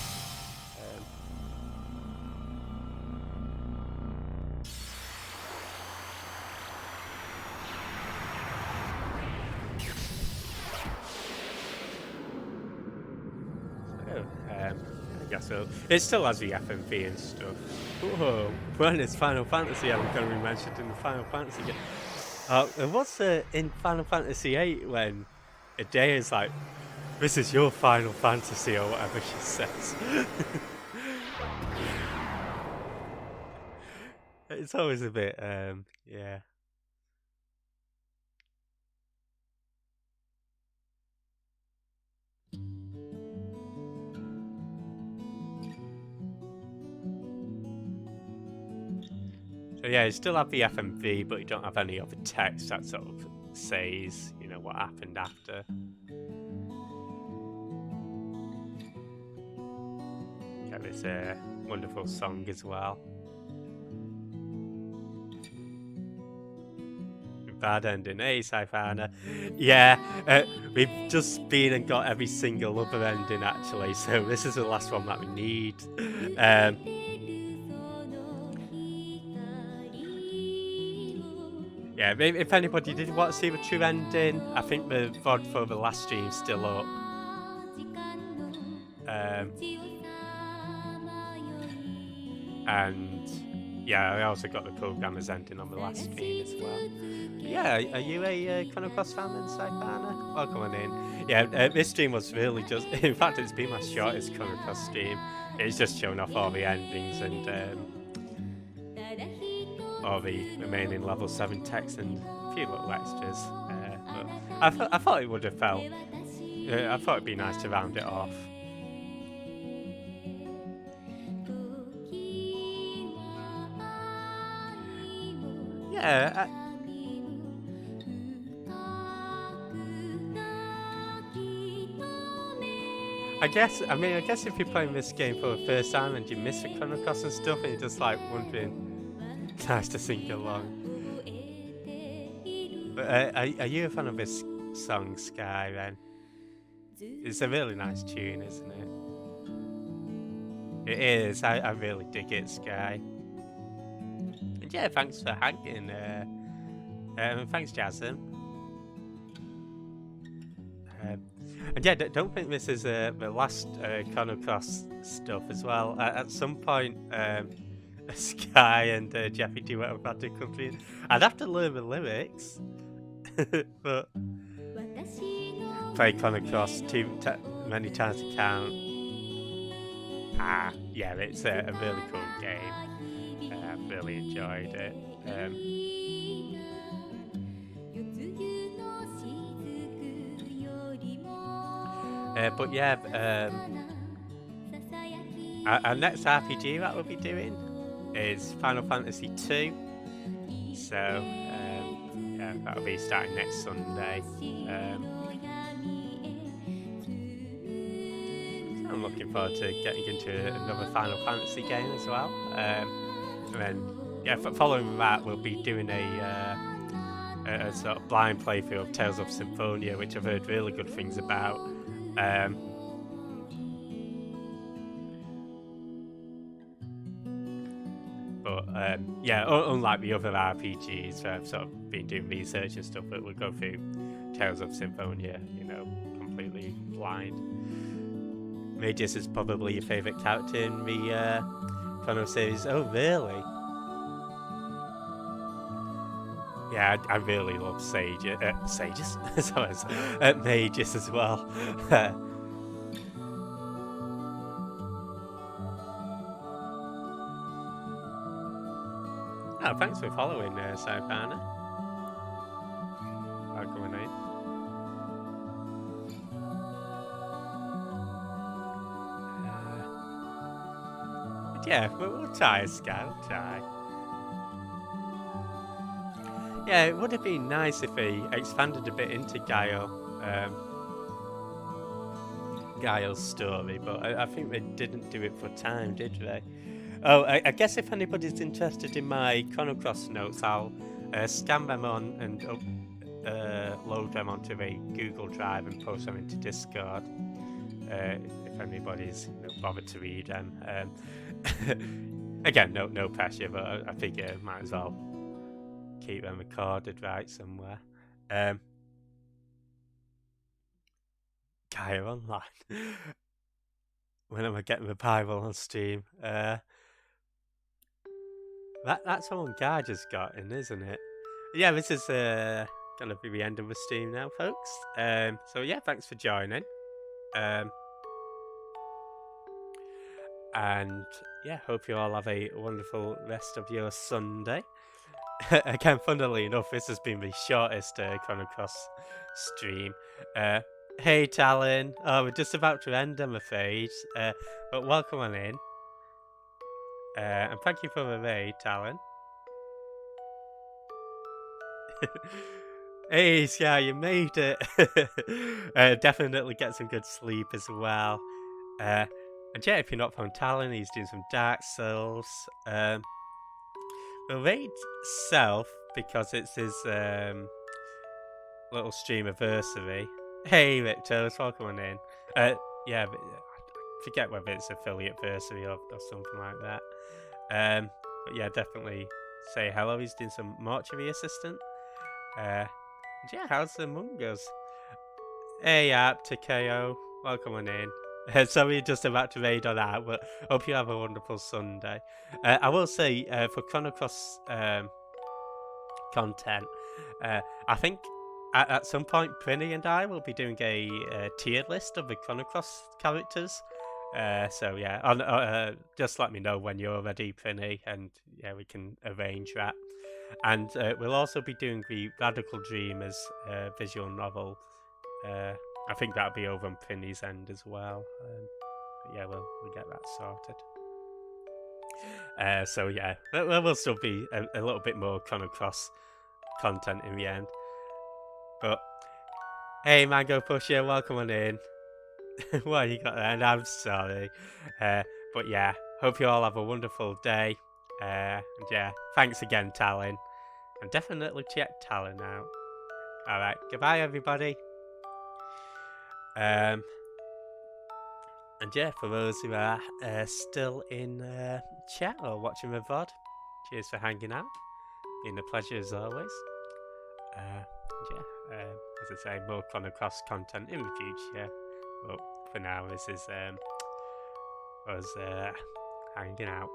I guess so. It still has the FMV and stuff. Whoa, when is Final Fantasy ever going to be mentioned in the Final Fantasy game? What's in Final Fantasy VIII when Adair is like, "This is your Final Fantasy," or whatever she says. It's always a bit, yeah. So yeah, you still have the FMV, but you don't have any other text that sort of says, you know, what happened after. Got this wonderful song as well. Bad ending. Hey, Syphana. Yeah, we've just been and got every single other ending actually, so this is the last one that we need. Yeah, if anybody did want to see the true ending, I think the VOD for the last stream's still up. And yeah, I also got the programmer's ending on the last stream as well. Yeah, are you a Chrono Cross fan then, Syphana? Welcome on in. Yeah, this stream was really just... In fact, it's been my shortest Chrono Cross stream. It's just showing off all the endings and all the remaining level 7 text and a few little extras. But I thought it would have felt... I thought it'd be nice to round it off. Yeah, I guess if you're playing this game for the first time and you miss the Chrono Cross and stuff and you're just like wondering, it's nice to sing along. But are you a fan of this song, Sky, then? It's a really nice tune, isn't it? It is, I really dig it, Sky. And yeah, thanks for hanging, thanks, Jasmine. And yeah, don't think this is the last Chrono Cross stuff as well. At some point, Sky and Jeffy do whatever bad to country. I'd have to learn the lyrics, but play Chrono Cross too many times to count. Yeah, it's a really cool game. I've really enjoyed it. But yeah, our next RPG that we'll be doing is Final Fantasy II. So yeah, that'll be starting next Sunday. looking forward to getting into another Final Fantasy game as well. And then, yeah, following that, we'll be doing a sort of blind playthrough of Tales of Symphonia, which I've heard really good things about. But yeah, unlike the other RPGs, I've sort of been doing research and stuff, but we'll go through Tales of Symphonia, you know, completely blind. Magus is probably your favourite character in the Chrono series. Oh, really? Yeah, I really love Sages. Sorry, Magus as well. Oh, thanks for following, Saipana. Welcome in. Yeah, we'll try, Sky. We'll try. Yeah, it would have been nice if they expanded a bit into Guile's story, but I think they didn't do it for time, did they? Oh, I guess if anybody's interested in my Chrono Cross notes, I'll scan them on and load them onto a Google Drive and post them into Discord. If anybody's bothered to read them. Again, no pressure, but I figure might as well keep them recorded right somewhere. Gaia Online. When am I getting the Bible on stream? That's the one Guy just got in, isn't it? Yeah, this is gonna be the end of the stream now, folks. So yeah, thanks for joining. And yeah, hope you all have a wonderful rest of your Sunday. Again, funnily enough, this has been the shortest Chrono Cross stream. Hey, Talon. Oh, we're just about to end, I'm afraid. But welcome on in. And thank you for the raid, Talon. Hey, Sky, you made it. Definitely get some good sleep as well. And yeah, if you're not from Talon, he's doing some Dark Souls. The raid self, because it's his little stream anniversary. Hey, Rictos, welcome on in. Yeah, but I forget whether it's affiliate anniversary or something like that. But yeah, definitely say hello. He's doing some mortuary assistant. Yeah, how's the Mungus? Hey, TKO, welcome on in. Sorry, just about to raid on that, but hope you have a wonderful Sunday. I will say, for Chrono Cross content, I think at some point Prinny and I will be doing a tiered list of the Chrono Cross characters. So yeah, just let me know when you're ready, Prinny, and yeah, we can arrange that. And we'll also be doing the Radical Dreamers visual novel. I think that'll be over on Prinny's end as well. But yeah, we'll get that sorted. So yeah, we'll still be a little bit more Chrono Cross content in the end. But hey, Mango Pusher, welcome on in. What you got there? And I'm sorry. But yeah, hope you all have a wonderful day. And yeah, thanks again, Talon. And definitely check Talon out. Alright, goodbye everybody. And yeah, for those who are still in chat or watching the VOD, cheers for hanging out. Been a pleasure as always. Yeah, as I say, more Chrono Cross content in the future. But for now, this is us hanging out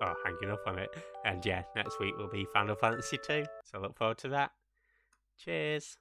or hanging up on it. And yeah, next week will be Final Fantasy 2. So look forward to that. Cheers.